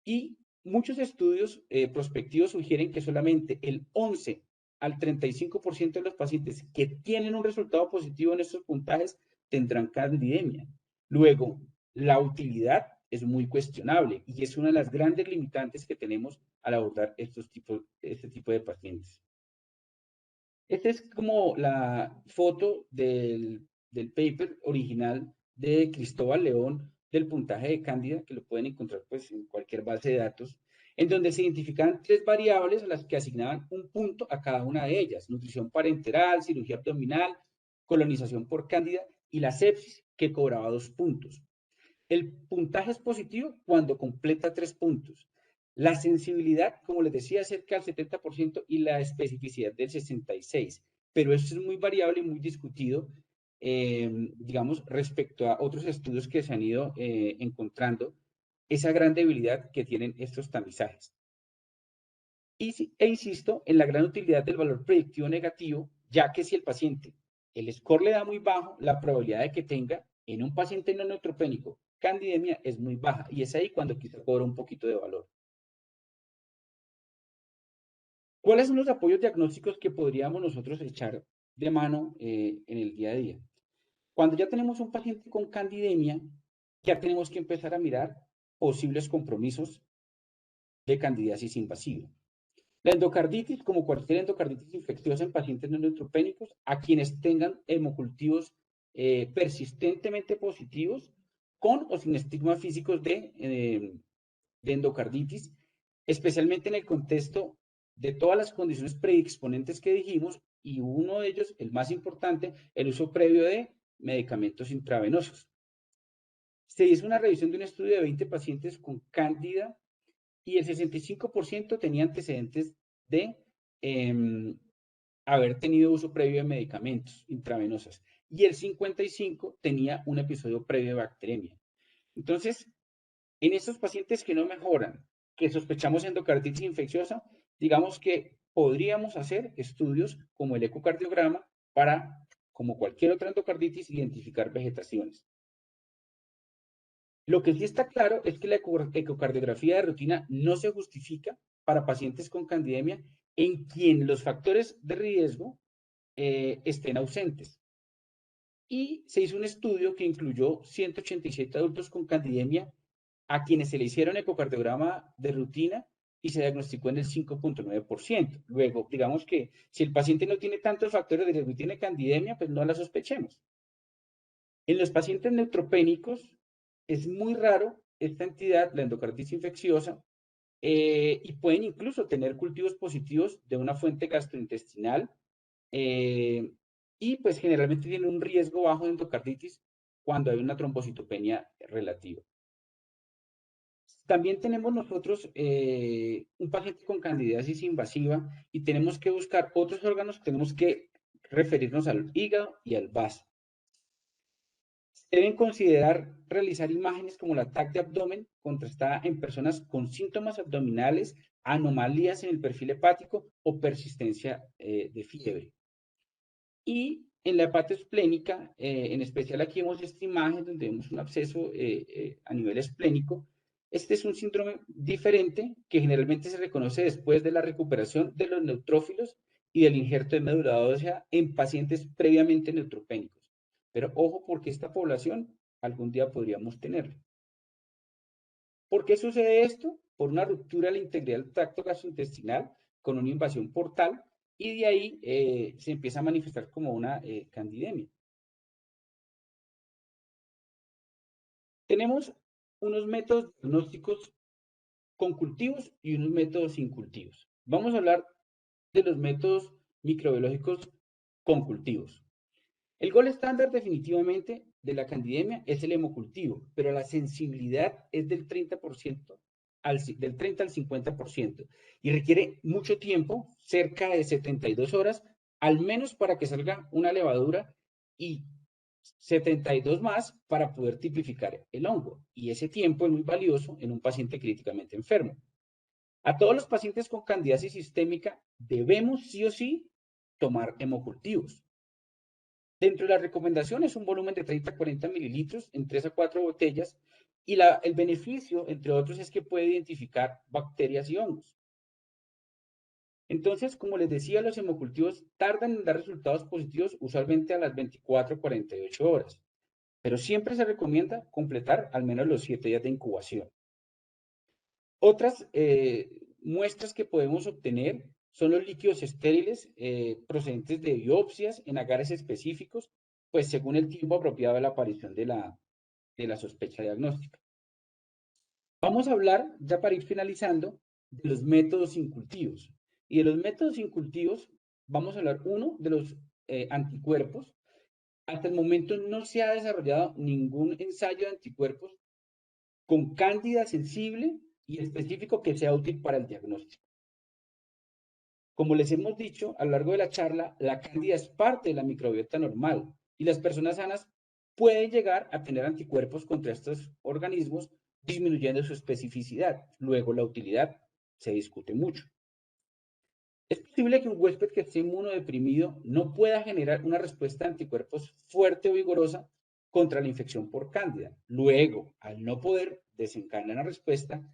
Y muchos estudios prospectivos sugieren que solamente el 11 al 35% de los pacientes que tienen un resultado positivo en estos puntajes tendrán candidemia. Luego, la utilidad es muy cuestionable y es una de las grandes limitantes que tenemos al abordar este tipo de pacientes. Esta es como la foto del paper original de Cristóbal León del puntaje de Cándida, que lo pueden encontrar pues, en cualquier base de datos, en donde se identificaban 3 variables a las que asignaban un punto a cada una de ellas: nutrición parenteral, cirugía abdominal, colonización por Cándida y la sepsis, que cobraba 2 puntos. El puntaje es positivo cuando completa 3 puntos. La sensibilidad, como les decía, es cerca del 70% y la especificidad del 66%. Pero esto es muy variable y muy discutido, digamos, respecto a otros estudios que se han ido encontrando, esa gran debilidad que tienen estos tamizajes. E insisto en la gran utilidad del valor predictivo negativo, ya que si el paciente, el score le da muy bajo, la probabilidad de que tenga en un paciente no neutropénico candidemia es muy baja, y es ahí cuando quizá cobra un poquito de valor. ¿Cuáles son los apoyos diagnósticos que podríamos nosotros echar de mano en el día a día? Cuando ya tenemos un paciente con candidemia, ya tenemos que empezar a mirar posibles compromisos de candidiasis invasiva. La endocarditis, como cualquier endocarditis infecciosa en pacientes no neutropénicos, a quienes tengan hemocultivos persistentemente positivos, con o sin estigmas físicos de endocarditis, especialmente en el contexto de todas las condiciones predisponentes que dijimos, y uno de ellos, el más importante, el uso previo de medicamentos intravenosos. Se hizo una revisión de un estudio de 20 pacientes con cándida y el 65% tenía antecedentes de haber tenido uso previo de medicamentos intravenosos y el 55% tenía un episodio previo de bacteremia. Entonces, en estos pacientes que no mejoran, que sospechamos endocarditis infecciosa, digamos que podríamos hacer estudios como el ecocardiograma para, como cualquier otra endocarditis, identificar vegetaciones. Lo que sí está claro es que la ecocardiografía de rutina no se justifica para pacientes con candidemia en quien los factores de riesgo estén ausentes. Y se hizo un estudio que incluyó 187 adultos con candidemia a quienes se le hicieron ecocardiograma de rutina y se diagnosticó en el 5.9%. Luego, digamos que si el paciente no tiene tantos factores de riesgo y tiene candidemia, pues no la sospechemos. En los pacientes neutropénicos es muy raro esta entidad, la endocarditis infecciosa, y pueden incluso tener cultivos positivos de una fuente gastrointestinal, y pues generalmente tienen un riesgo bajo de endocarditis cuando hay una trombocitopenia relativa. También tenemos nosotros un paciente con candidiasis invasiva y tenemos que buscar otros órganos, tenemos que referirnos al hígado y al vaso. Deben considerar realizar imágenes como la TAC de abdomen contrastada en personas con síntomas abdominales, anomalías en el perfil hepático o persistencia de fiebre. Y en la hepatitis esplénica, en especial aquí vemos esta imagen donde vemos un absceso a nivel esplénico. Este es un síndrome diferente que generalmente se reconoce después de la recuperación de los neutrófilos y del injerto de médula ósea en pacientes previamente neutropénicos. Pero ojo, porque esta población algún día podríamos tenerla. ¿Por qué sucede esto? Por una ruptura de la integridad del tracto gastrointestinal con una invasión portal y de ahí se empieza a manifestar como una candidemia. Tenemos unos métodos diagnósticos con cultivos y unos métodos sin cultivos. Vamos a hablar de los métodos microbiológicos con cultivos. El gol estándar definitivamente de la candidemia es el hemocultivo, pero la sensibilidad es del 30%, del 30 al 50%, y requiere mucho tiempo, cerca de 72 horas, al menos para que salga una levadura y 72 más para poder tipificar el hongo. Y ese tiempo es muy valioso en un paciente críticamente enfermo. A todos los pacientes con candidiasis sistémica debemos sí o sí tomar hemocultivos. Dentro de las recomendaciones, un volumen de 30 a 40 mililitros en 3 a 4 botellas, y el beneficio, entre otros, es que puede identificar bacterias y hongos. Entonces, como les decía, los hemocultivos tardan en dar resultados positivos usualmente a las 24 a 48 horas, pero siempre se recomienda completar al menos los 7 días de incubación. Otras muestras que podemos obtener son los líquidos estériles procedentes de biopsias en agares específicos, pues según el tiempo apropiado de la aparición de la sospecha diagnóstica. Vamos a hablar, ya para ir finalizando, de los métodos incultivos. Y de los métodos incultivos vamos a hablar, uno, de los anticuerpos. Hasta el momento no se ha desarrollado ningún ensayo de anticuerpos con cándida sensible y específico que sea útil para el diagnóstico. Como les hemos dicho a lo largo de la charla, la cándida es parte de la microbiota normal y las personas sanas pueden llegar a tener anticuerpos contra estos organismos, disminuyendo su especificidad. Luego, la utilidad se discute mucho. Es posible que un huésped que esté inmunodeprimido no pueda generar una respuesta de anticuerpos fuerte o vigorosa contra la infección por cándida. Luego, al no poder desencadenar una respuesta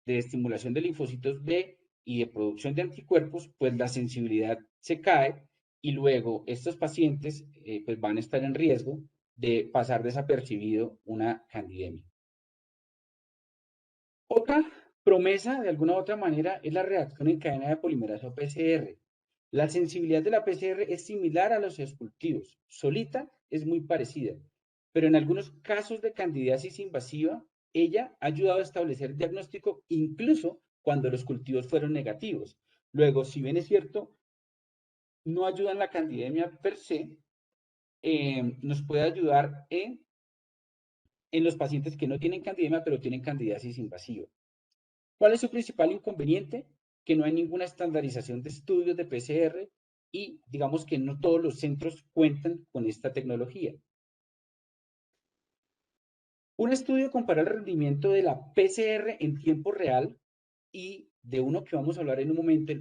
de estimulación de linfocitos B y de producción de anticuerpos, pues la sensibilidad se cae y luego estos pacientes pues van a estar en riesgo de pasar desapercibido una candidemia. Otra promesa, de alguna u otra manera, es la reacción en cadena de polimerasa o PCR. La sensibilidad de la PCR es similar a los cultivos. Solita es muy parecida, pero en algunos casos de candidiasis invasiva, ella ha ayudado a establecer el diagnóstico incluso cuando los cultivos fueron negativos. Luego, si bien es cierto, no ayuda en la candidemia per se, nos puede ayudar en los pacientes que no tienen candidemia, pero tienen candidiasis invasiva. ¿Cuál es su principal inconveniente? Que no hay ninguna estandarización de estudios de PCR y digamos que no todos los centros cuentan con esta tecnología. Un estudio compara el rendimiento de la PCR en tiempo real y de uno que vamos a hablar en un momento,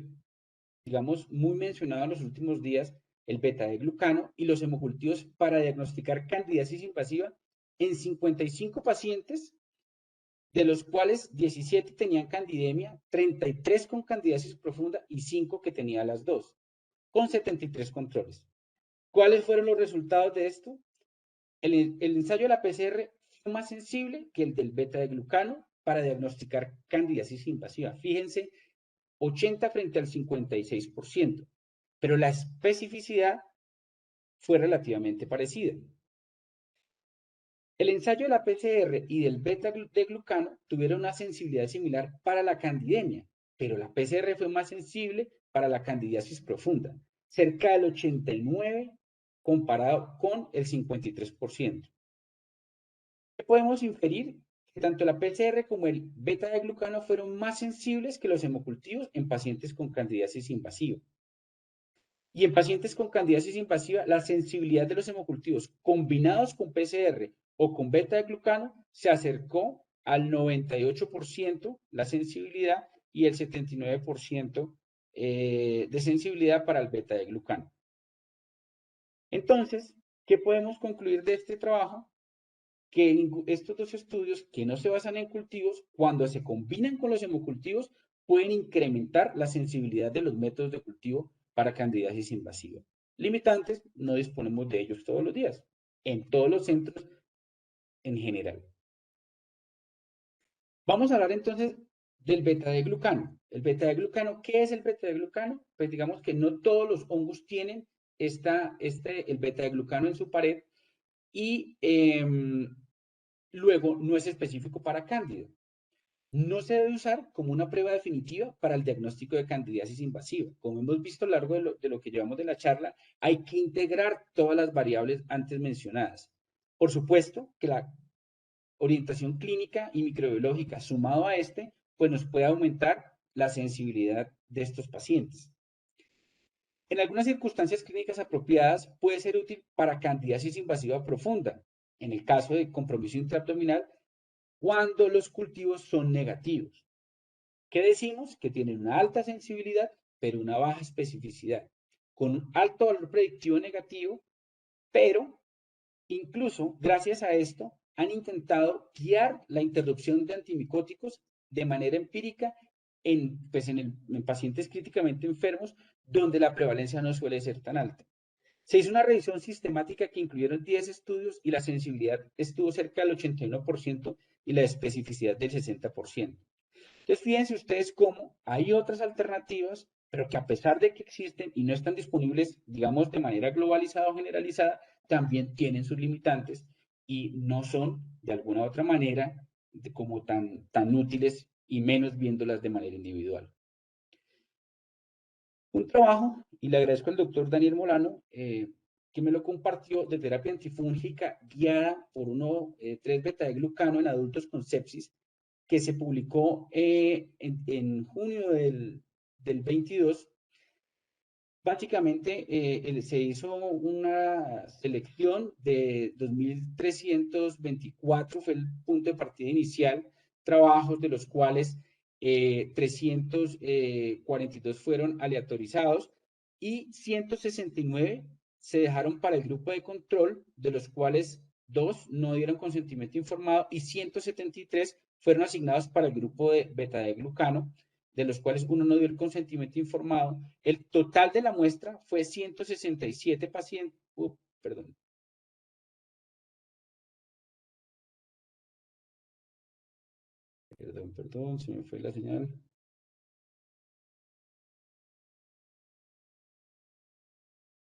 digamos, muy mencionado en los últimos días, el beta-glucano y los hemocultivos para diagnosticar candidiasis invasiva en 55 pacientes, de los cuales 17 tenían candidemia, 33 con candidiasis profunda y 5 que tenían las dos, con 73 controles. ¿Cuáles fueron los resultados de esto? El ensayo de la PCR fue más sensible que el del beta-glucano para diagnosticar candidiasis invasiva. Fíjense, 80 frente al 56%, pero la especificidad fue relativamente parecida. El ensayo de la PCR y del de glucano tuvieron una sensibilidad similar para la candidemia, pero la PCR fue más sensible para la candidiasis profunda, cerca del 89% comparado con el 53%. ¿Qué podemos inferir? Que tanto la PCR como el beta de glucano fueron más sensibles que los hemocultivos en pacientes con candidiasis invasiva. Y en pacientes con candidiasis invasiva, la sensibilidad de los hemocultivos combinados con PCR o con beta de glucano se acercó al 98% la sensibilidad y el 79% de sensibilidad para el beta de glucano. Entonces, ¿qué podemos concluir de este trabajo? Que estos dos estudios que no se basan en cultivos, cuando se combinan con los hemocultivos, pueden incrementar la sensibilidad de los métodos de cultivo para candidiasis invasiva. Limitantes, no disponemos de ellos todos los días, en todos los centros en general. Vamos a hablar entonces del beta de glucano. El beta de glucano, ¿qué es el beta de glucano? Pues digamos que no todos los hongos tienen el beta de glucano en su pared y luego no es específico para cándida. No se debe usar como una prueba definitiva para el diagnóstico de candidiasis invasiva. Como hemos visto a lo largo de lo que llevamos de la charla, hay que integrar todas las variables antes mencionadas. Por supuesto que la orientación clínica y microbiológica sumado a pues nos puede aumentar la sensibilidad de estos pacientes. En algunas circunstancias clínicas apropiadas puede ser útil para candidiasis invasiva profunda, en el caso de compromiso intraabdominal, cuando los cultivos son negativos. ¿Qué decimos? Que tienen una alta sensibilidad, pero una baja especificidad, con un alto valor predictivo negativo, pero incluso gracias a esto han intentado guiar la interrupción de antimicóticos de manera empírica en pacientes críticamente enfermos, donde la prevalencia no suele ser tan alta. Se hizo una revisión sistemática que incluyeron 10 estudios y la sensibilidad estuvo cerca del 81% y la especificidad del 60%. Entonces, fíjense ustedes cómo hay otras alternativas, pero que a pesar de que existen y no están disponibles, digamos, de manera globalizada o generalizada, también tienen sus limitantes y no son, de alguna u otra manera, como tan útiles y menos viéndolas de manera individual. Un trabajo, y le agradezco al doctor Daniel Molano, que me lo compartió, de terapia antifúngica guiada por 3-beta de glucano en adultos con sepsis, que se publicó en junio del 22. Básicamente se hizo una selección de 2.324, fue el punto de partida inicial, trabajos de los cuales 342 fueron aleatorizados y 169 se dejaron para el grupo de control, de los cuales 2 no dieron consentimiento informado y 173 fueron asignados para el grupo de beta de glucano, de los cuales uno no dio el consentimiento informado. El total de la muestra fue 167 pacientes. Perdón. Perdón, se me fue la señal.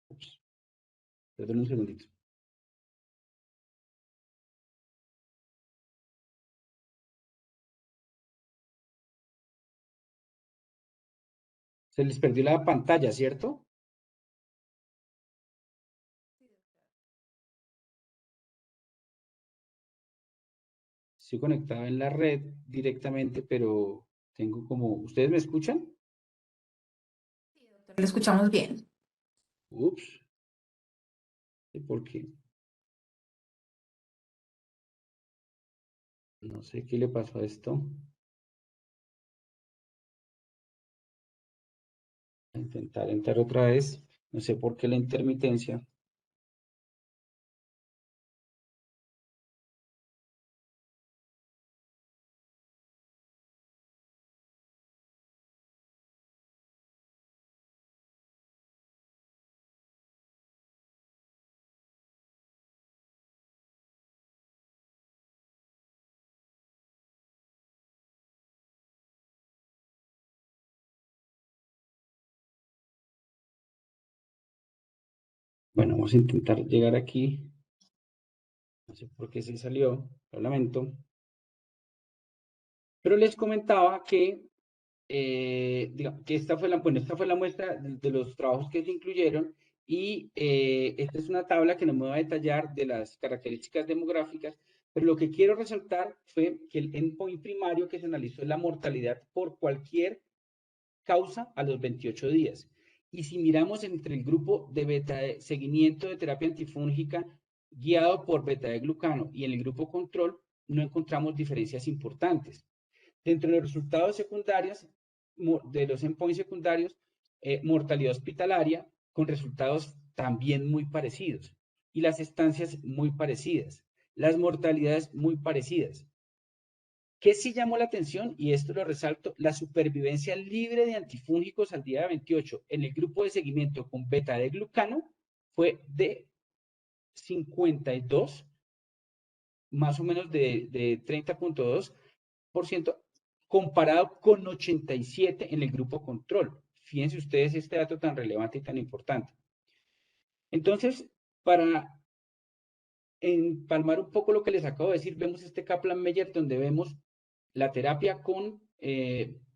Ups. Perdón un segundito. Se les perdió la pantalla, ¿cierto? Estoy conectado en la red directamente, pero tengo como... ¿Ustedes me escuchan? Sí, doctor, lo escuchamos bien. Ups. ¿Por qué? No sé qué le pasó a esto. Voy a intentar entrar otra vez. No sé por qué la intermitencia. Bueno, vamos a intentar llegar aquí. No sé por qué se salió, lo lamento. Pero les comentaba que, digamos, que esta fue la muestra de los trabajos que se incluyeron y esta es una tabla que no me va a detallar de las características demográficas, pero lo que quiero resaltar fue que el endpoint primario que se analizó es la mortalidad por cualquier causa a los 28 días. Y si miramos entre el grupo de seguimiento de terapia antifúngica guiado por beta-glucano y en el grupo control, no encontramos diferencias importantes. Dentro de los resultados secundarios, de los endpoints secundarios, mortalidad hospitalaria con resultados también muy parecidos y las estancias muy parecidas, las mortalidades muy parecidas. ¿Qué sí llamó la atención? Y esto lo resalto, la supervivencia libre de antifúngicos al día 28 en el grupo de seguimiento con beta-glucano fue de 52, más o menos de 30.2%, comparado con 87 en el grupo control. Fíjense ustedes este dato tan relevante y tan importante. Entonces, para empalmar un poco lo que les acabo de decir, vemos este Kaplan-Meier donde vemos la terapia con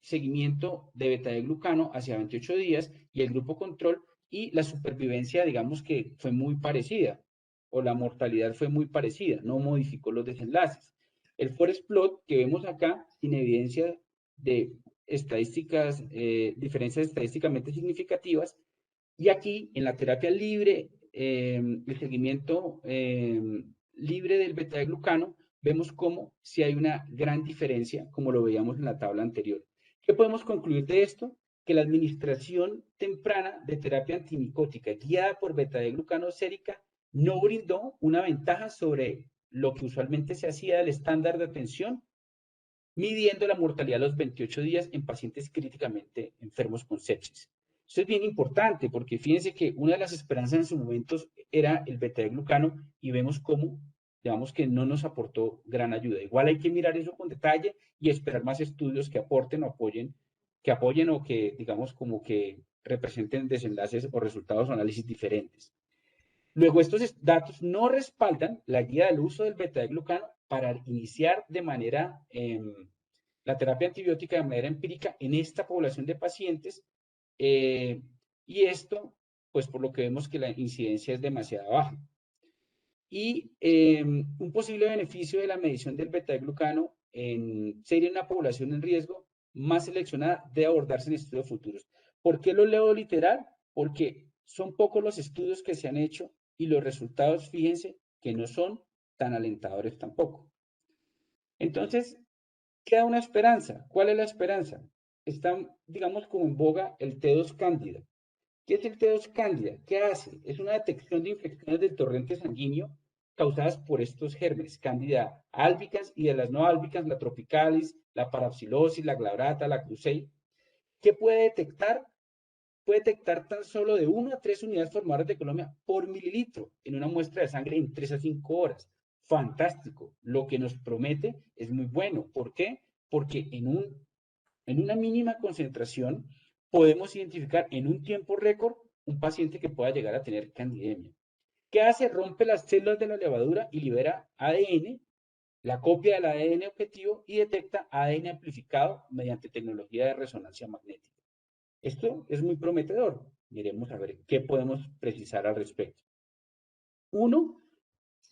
seguimiento de beta-glucano hacia 28 días y el grupo control y la supervivencia, digamos que fue muy parecida o la mortalidad fue muy parecida, no modificó los desenlaces. El forest plot que vemos acá, sin evidencia de estadísticas, diferencias estadísticamente significativas, y aquí en la terapia libre, el seguimiento libre del beta-glucano, vemos cómo si hay una gran diferencia, como lo veíamos en la tabla anterior. ¿Qué podemos concluir de esto? Que la administración temprana de terapia antimicótica guiada por beta-glucano sérica no brindó una ventaja sobre lo que usualmente se hacía del estándar de atención, midiendo la mortalidad a los 28 días en pacientes críticamente enfermos con sepsis. Esto es bien importante porque fíjense que una de las esperanzas en su momento era el beta-glucano y vemos cómo, digamos que no nos aportó gran ayuda. Igual hay que mirar eso con detalle y esperar más estudios que aporten o apoyen o que, digamos, como que representen desenlaces o resultados o análisis diferentes. Luego, estos datos no respaldan la guía del uso del beta-glucano para iniciar de manera la terapia antibiótica de manera empírica en esta población de pacientes y esto, pues por lo que vemos que la incidencia es demasiado baja. Y un posible beneficio de la medición del beta-glucano sería una población en riesgo más seleccionada de abordarse en estudios futuros. ¿Por qué lo leo literal? Porque son pocos los estudios que se han hecho y los resultados, fíjense, que no son tan alentadores tampoco. Entonces, queda una esperanza. ¿Cuál es la esperanza? Está, digamos, como en boga el T2 cándida. ¿Qué es el T2 cándida? ¿Qué hace? Es una detección de infecciones del torrente sanguíneo causadas por estos gérmenes, cándida albicans y de las no albicans, la tropicalis, la parapsilosis, la glabrata, la cruzei. ¿Qué puede detectar? Puede detectar tan solo de 1 a 3 unidades formadoras de Colombia por mililitro en una muestra de sangre en 3 a 5 horas. Fantástico. Lo que nos promete es muy bueno. ¿Por qué? Porque en una mínima concentración podemos identificar en un tiempo récord un paciente que pueda llegar a tener candidemia. ¿Qué hace? Rompe las células de la levadura y libera ADN, la copia del ADN objetivo y detecta ADN amplificado mediante tecnología de resonancia magnética. Esto es muy prometedor. Miremos a ver qué podemos precisar al respecto. Uno,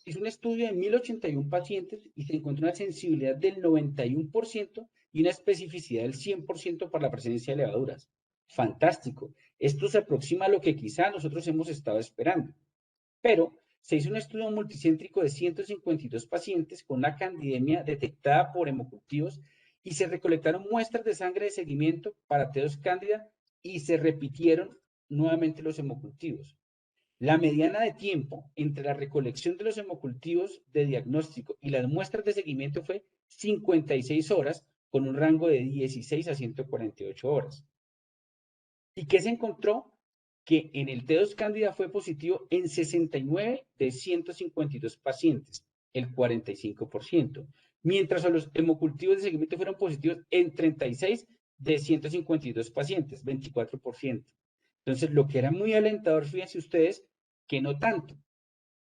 es un estudio de 1081 pacientes y se encontró una sensibilidad del 91% y una especificidad del 100% para la presencia de levaduras. Fantástico. Esto se aproxima a lo que quizá nosotros hemos estado esperando. Pero se hizo un estudio multicéntrico de 152 pacientes con una candidemia detectada por hemocultivos y se recolectaron muestras de sangre de seguimiento para T2 cándida y se repitieron nuevamente los hemocultivos. La mediana de tiempo entre la recolección de los hemocultivos de diagnóstico y las muestras de seguimiento fue 56 horas, con un rango de 16 a 148 horas. ¿Y qué se encontró? Que en el T2 cándida fue positivo en 69 de 152 pacientes, el 45%, mientras a los hemocultivos de seguimiento fueron positivos en 36 de 152 pacientes, 24%. Entonces, lo que era muy alentador, fíjense ustedes, que no tanto.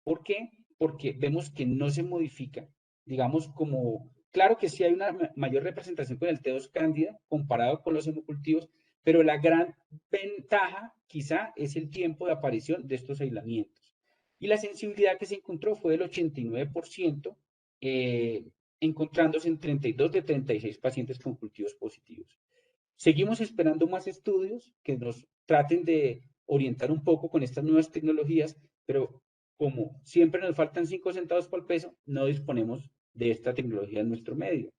¿Por qué? porque vemos que no se modifica, digamos, como, claro que sí hay una mayor representación con el T2 cándida comparado con los hemocultivos, pero la gran ventaja quizá es el tiempo de aparición de estos aislamientos. Y la sensibilidad que se encontró fue del 89%, encontrándose en 32 de 36 pacientes con cultivos positivos. Seguimos esperando más estudios que nos traten de orientar un poco con estas nuevas tecnologías, pero como siempre nos faltan 5 centavos por peso, no disponemos de esta tecnología en nuestro medio.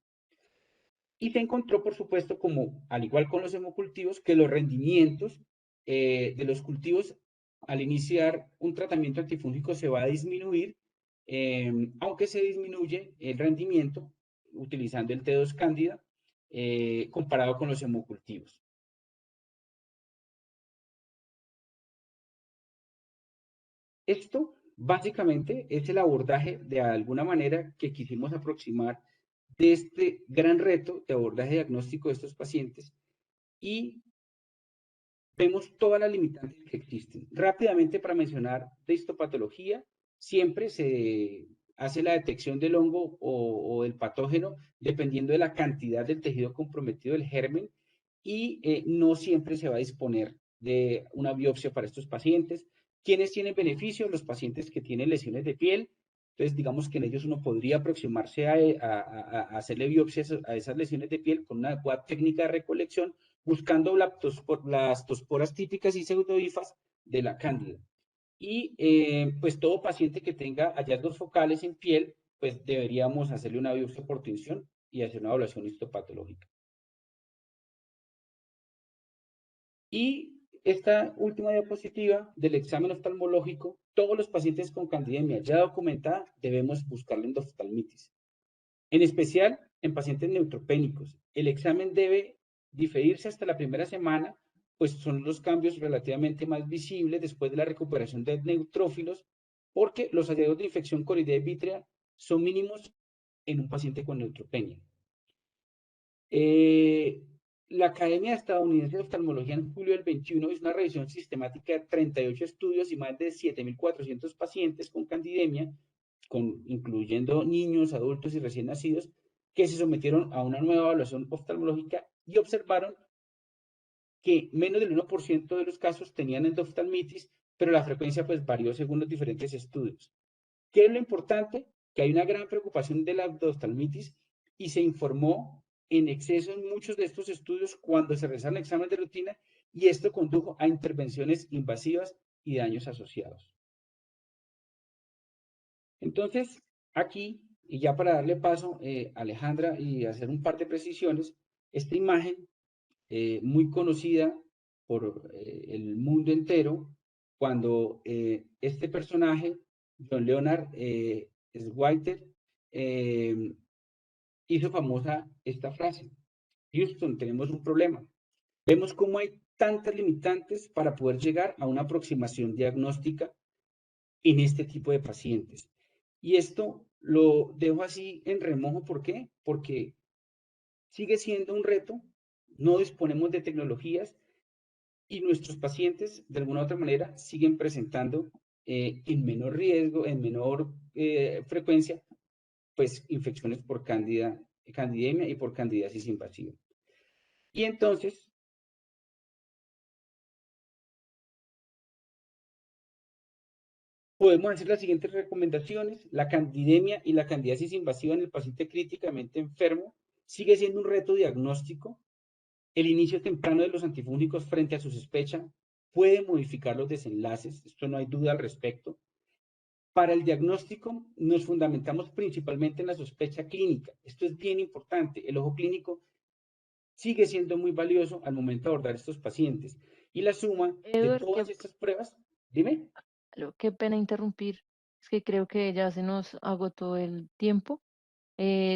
Y se encontró, por supuesto, como al igual con los hemocultivos, que los rendimientos de los cultivos al iniciar un tratamiento antifúngico se va a disminuir, aunque se disminuye el rendimiento utilizando el T2 cándida comparado con los hemocultivos. Esto básicamente es el abordaje de alguna manera que quisimos aproximar de este gran reto de abordaje diagnóstico de estos pacientes y vemos todas las limitantes que existen. Rápidamente para mencionar de histopatología, siempre se hace la detección del hongo o del patógeno dependiendo de la cantidad del tejido comprometido del germen y no siempre se va a disponer de una biopsia para estos pacientes. ¿Quiénes tienen beneficio? Los pacientes que tienen lesiones de piel. Entonces, digamos que en ellos uno podría aproximarse a hacerle biopsias a esas lesiones de piel con una adecuada técnica de recolección buscando las tosporas típicas y pseudohifas de la cándida. Y pues todo paciente que tenga hallazgos focales en piel, pues deberíamos hacerle una biopsia por tinción y hacer una evaluación histopatológica. Y esta última diapositiva del examen oftalmológico, todos los pacientes con candidemia ya documentada debemos buscar la endoftalmitis. En especial en pacientes neutropénicos. El examen debe diferirse hasta la primera semana, pues son los cambios relativamente más visibles después de la recuperación de neutrófilos, porque los hallazgos de infección coriidea vítrea son mínimos en un paciente con neutropenia. La Academia Estadounidense de Oftalmología en julio del 21 hizo una revisión sistemática de 38 estudios y más de 7.400 pacientes con candidemia, incluyendo niños, adultos y recién nacidos, que se sometieron a una nueva evaluación oftalmológica y observaron que menos del 1% de los casos tenían endoftalmitis, pero la frecuencia pues varió según los diferentes estudios. ¿Qué es lo importante? Que hay una gran preocupación de la endoftalmitis y se informó en exceso en muchos de estos estudios cuando se realizaron exámenes de rutina y esto condujo a intervenciones invasivas y daños asociados. Entonces, aquí, y ya para darle paso a Alejandra y hacer un par de precisiones, esta imagen muy conocida por el mundo entero, cuando este personaje, John Leonard Switer, hizo famosa esta frase: Houston, tenemos un problema. Vemos cómo hay tantas limitantes para poder llegar a una aproximación diagnóstica en este tipo de pacientes. Y esto lo dejo así en remojo, ¿por qué? Porque sigue siendo un reto, no disponemos de tecnologías y nuestros pacientes, de alguna u otra manera, siguen presentando en menor riesgo, en menor frecuencia, pues infecciones por candidemia y por candidiasis invasiva. Y entonces, podemos hacer las siguientes recomendaciones. La candidemia y la candidiasis invasiva en el paciente críticamente enfermo sigue siendo un reto diagnóstico. El inicio temprano de los antifúngicos frente a su sospecha puede modificar los desenlaces, esto no hay duda al respecto. Para el diagnóstico nos fundamentamos principalmente en la sospecha clínica. Esto es bien importante. El ojo clínico sigue siendo muy valioso al momento de abordar estos pacientes. Y la suma de Edward, todas estas pruebas, dime. qué pena interrumpir, es que creo que ya se nos agotó el tiempo.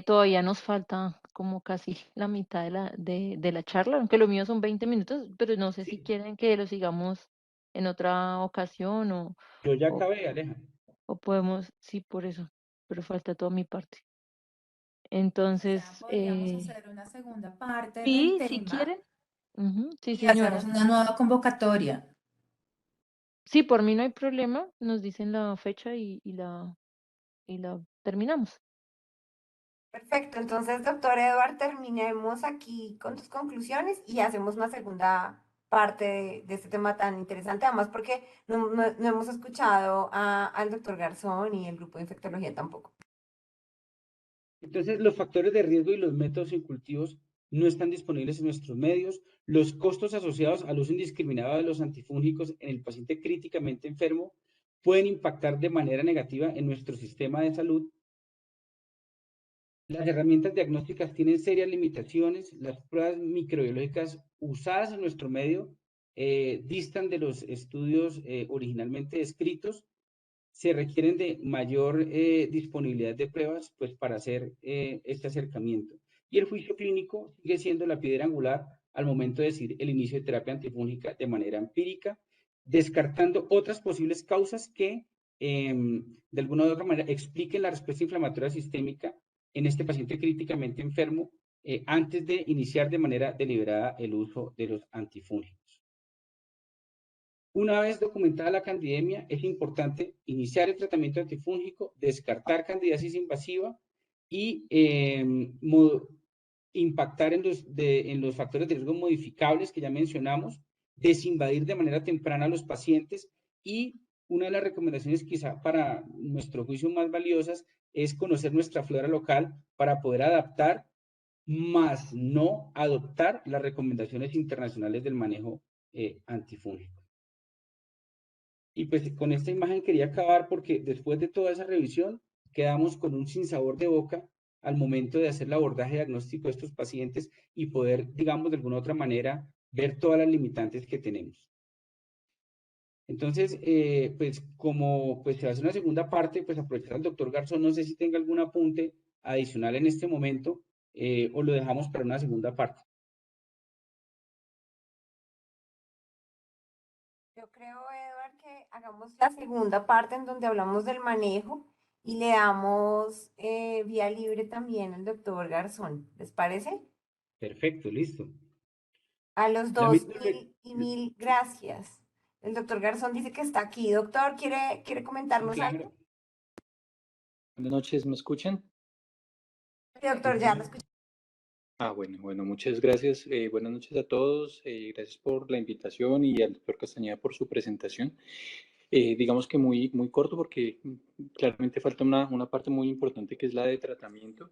Todavía nos falta como casi la mitad de la charla, aunque lo mío son 20 minutos, pero no sé si Sí, quieren que lo sigamos en otra ocasión yo ya o, acabé, Aleja. o podemos, sí, por eso, pero falta toda mi parte. O sea, Entonces, podríamos hacer una segunda parte del sí, si tema quieren. Ujú, sí, y hacemos señora. una nueva convocatoria. Sí, por mí no hay problema, nos dicen la fecha y la la terminamos. Perfecto, entonces, doctor Edward, terminemos aquí con tus conclusiones y hacemos una segunda parte de este tema tan interesante, además porque no hemos escuchado al doctor Garzón y el grupo de infectología tampoco. Entonces, los factores de riesgo y los métodos en cultivos no están disponibles en nuestros medios. Los costos asociados al uso indiscriminado de los antifúngicos en el paciente críticamente enfermo pueden impactar de manera negativa en nuestro sistema de salud. Las herramientas diagnósticas tienen serias limitaciones. Las pruebas microbiológicas usadas en nuestro medio distan de los estudios originalmente descritos. Se requieren de mayor disponibilidad de pruebas pues, para hacer este acercamiento. Y el juicio clínico sigue siendo la piedra angular al momento de decir el inicio de terapia antifúngica de manera empírica, descartando otras posibles causas que de alguna u otra manera expliquen la respuesta inflamatoria sistémica en este paciente críticamente enfermo antes de iniciar de manera deliberada el uso de los antifúngicos. Una vez documentada la candidemia, es importante iniciar el tratamiento antifúngico, descartar candidiasis invasiva y impactar en los factores de riesgo modificables que ya mencionamos, desinvadir de manera temprana a los pacientes y una de las recomendaciones quizá para nuestro juicio más valiosas es conocer nuestra flora local para poder adaptar, más no adoptar las recomendaciones internacionales del manejo antifúngico. Y pues con esta imagen quería acabar porque después de toda esa revisión quedamos con un sinsabor de boca al momento de hacer el abordaje diagnóstico de estos pacientes y poder, digamos, de alguna otra manera, ver todas las limitantes que tenemos. Entonces, pues como pues, se hace una segunda parte, pues aprovechar al doctor Garzón, no sé si tenga algún apunte adicional en este momento o lo dejamos para una segunda parte. Yo creo, Edward, que hagamos la segunda parte en donde hablamos del manejo y le damos vía libre también al doctor Garzón. ¿Les parece? Perfecto, listo. A los La dos, misma, mil y mil gracias. El doctor Garzón dice que está aquí. Doctor, ¿quiere sí, comentarnos algo? claro. Buenas noches, ¿me escuchan? Sí, doctor, ya lo escuché. Bueno, muchas gracias. Buenas noches a todos. Gracias por la invitación y al doctor Castañeda por su presentación. Digamos que muy corto porque claramente falta una parte muy importante que es la de tratamiento.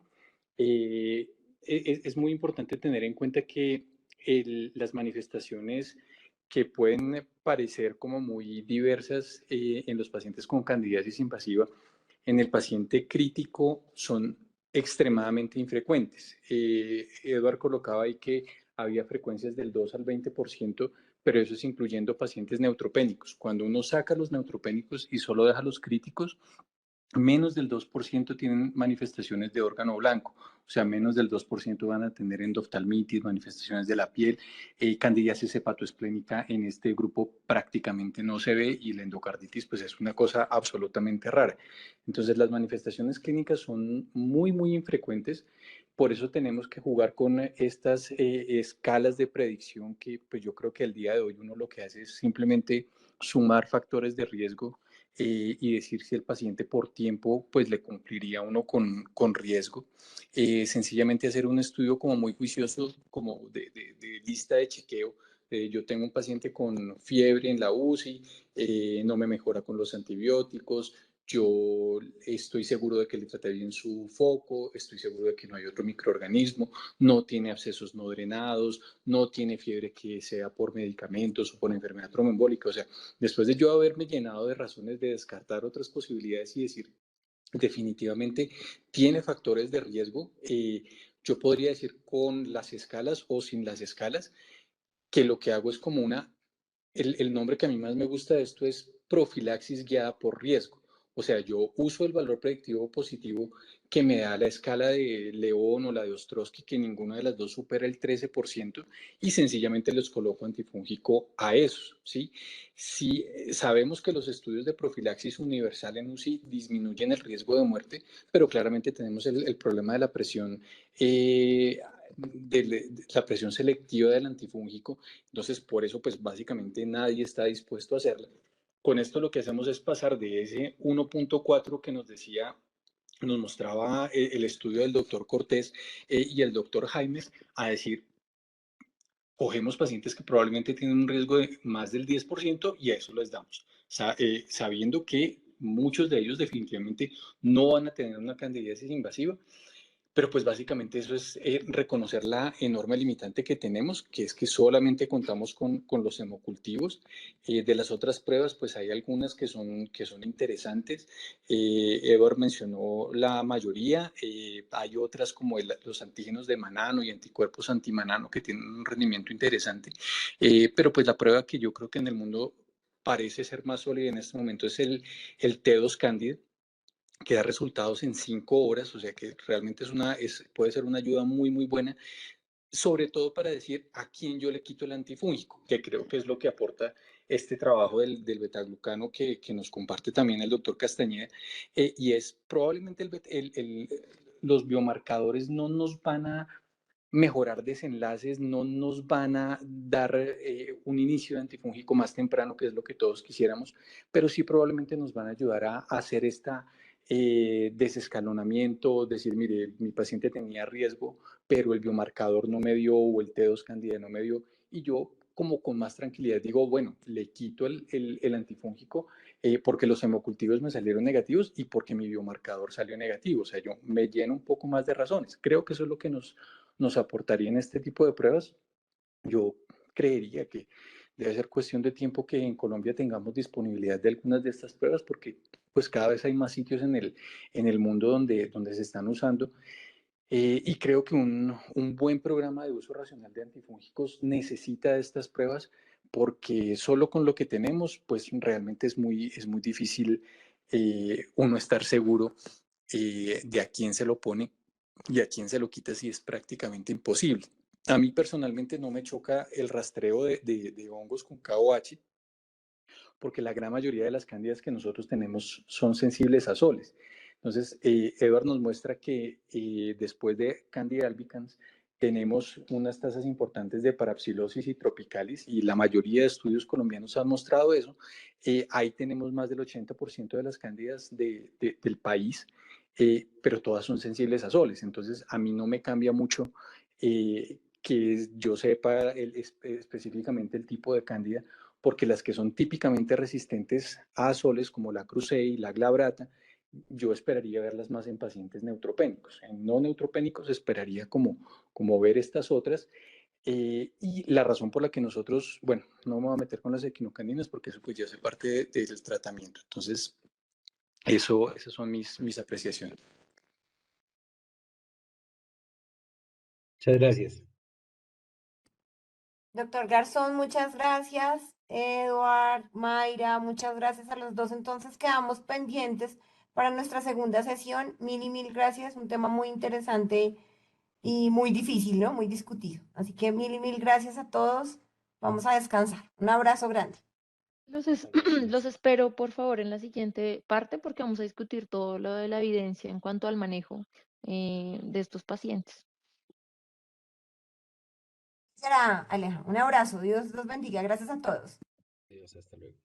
Es muy importante tener en cuenta que las manifestaciones que pueden parecer como muy diversas en los pacientes con candidiasis invasiva, en el paciente crítico son extremadamente infrecuentes. Eduard colocaba ahí que había frecuencias del 2 al 20%, pero eso es incluyendo pacientes neutropénicos. Cuando uno saca los neutropénicos y solo deja los críticos, menos del 2% tienen manifestaciones de órgano blanco, o sea, menos del 2% van a tener endoftalmitis, manifestaciones de la piel, candidiasis hepatoesplénica en este grupo prácticamente no se ve y la endocarditis pues es una cosa absolutamente rara. Entonces las manifestaciones clínicas son muy infrecuentes, por eso tenemos que jugar con estas escalas de predicción que pues yo creo que el día de hoy uno lo que hace es simplemente sumar factores de riesgo y decir si el paciente por tiempo pues le cumpliría uno con riesgo. Sencillamente hacer un estudio como muy juicioso, como de lista de chequeo. Yo tengo un paciente con fiebre en la UCI, no me mejora con los antibióticos, yo estoy seguro de que le traté bien su foco, estoy seguro de que no hay otro microorganismo, no tiene abscesos no drenados, no tiene fiebre que sea por medicamentos o por enfermedad tromboembólica. O sea, después de yo haberme llenado de razones de descartar otras posibilidades y decir, definitivamente tiene factores de riesgo, yo podría decir con las escalas o sin las escalas, que lo que hago es como el nombre que a mí más me gusta de esto es profilaxis guiada por riesgo. O sea, yo uso el valor predictivo positivo que me da la escala de León o la de Ostrowski, que ninguna de las dos supera el 13%, y sencillamente les coloco antifúngico a esos, ¿sí? Si sabemos que los estudios de profilaxis universal en UCI disminuyen el riesgo de muerte, pero claramente tenemos el problema de la presión de la presión selectiva del antifúngico. Entonces, por eso, pues básicamente nadie está dispuesto a hacerla. Con esto lo que hacemos es pasar de ese 1.4 que nos decía nos mostraba el estudio del doctor Cortés y el doctor Jaimes a decir, cogemos pacientes que probablemente tienen un riesgo de más del 10% y a eso les damos, sabiendo que muchos de ellos definitivamente no van a tener una candidiasis invasiva, pero pues básicamente eso es reconocer la enorme limitante que tenemos, que es que solamente contamos con los hemocultivos. De las otras pruebas, pues hay algunas que son interesantes. Edward mencionó la mayoría. Hay otras como los antígenos de Manano y anticuerpos antimanano que tienen un rendimiento interesante. Pero pues la prueba que yo creo que en el mundo parece ser más sólida en este momento es el T2 Candida, que da resultados en 5 horas, o sea que realmente puede ser una ayuda muy, muy buena, sobre todo para decir a quién yo le quito el antifúngico, que creo que es lo que aporta este trabajo del betaglucano que nos comparte también el doctor Castañeda, y es probablemente los biomarcadores no nos van a mejorar desenlaces, no nos van a dar un inicio de antifúngico más temprano, que es lo que todos quisiéramos, pero sí probablemente nos van a ayudar a hacer esta desescalonamiento, decir, mire, mi paciente tenía riesgo, pero el biomarcador no me dio o el T2 Candida no me dio, y yo como con más tranquilidad digo, bueno, le quito el antifúngico porque los hemocultivos me salieron negativos y porque mi biomarcador salió negativo, o sea, yo me lleno un poco más de razones. Creo que eso es lo que nos aportaría en este tipo de pruebas. Yo creería que debe ser cuestión de tiempo que en Colombia tengamos disponibilidad de algunas de estas pruebas porque pues cada vez hay más sitios en el mundo donde se están usando. Y creo que un buen programa de uso racional de antifúngicos necesita estas pruebas porque solo con lo que tenemos pues realmente es muy difícil uno estar seguro de a quién se lo pone y a quién se lo quita si es prácticamente imposible. A mí personalmente no me choca el rastreo de hongos con KOH porque la gran mayoría de las cándidas que nosotros tenemos son sensibles a soles. Entonces, Edward nos muestra que después de Candida albicans tenemos unas tasas importantes de parapsilosis y tropicalis y la mayoría de estudios colombianos han mostrado eso. Ahí tenemos más del 80% de las cándidas del país, pero todas son sensibles a soles. Entonces, a mí no me cambia mucho que yo sepa específicamente el tipo de cándida, porque las que son típicamente resistentes a soles, como la Cruzei y la glabrata, yo esperaría verlas más en pacientes neutropénicos. En no neutropénicos esperaría como ver estas otras. Y la razón por la que nosotros, bueno, no me voy a meter con las equinocandinas porque eso pues ya hace parte del tratamiento. Entonces, esas son mis apreciaciones. Muchas gracias. Doctor Garzón, muchas gracias. Eduard, Mayra, muchas gracias a los dos. Entonces quedamos pendientes para nuestra segunda sesión. Mil gracias. Un tema muy interesante y muy difícil, ¿no? Muy discutido. Así que mil gracias a todos. Vamos a descansar. Un abrazo grande. Los espero, por favor, en la siguiente parte porque vamos a discutir todo lo de la evidencia en cuanto al manejo de estos pacientes. Será, Aleja. Un abrazo. Dios los bendiga. Gracias a todos. Adiós, hasta luego.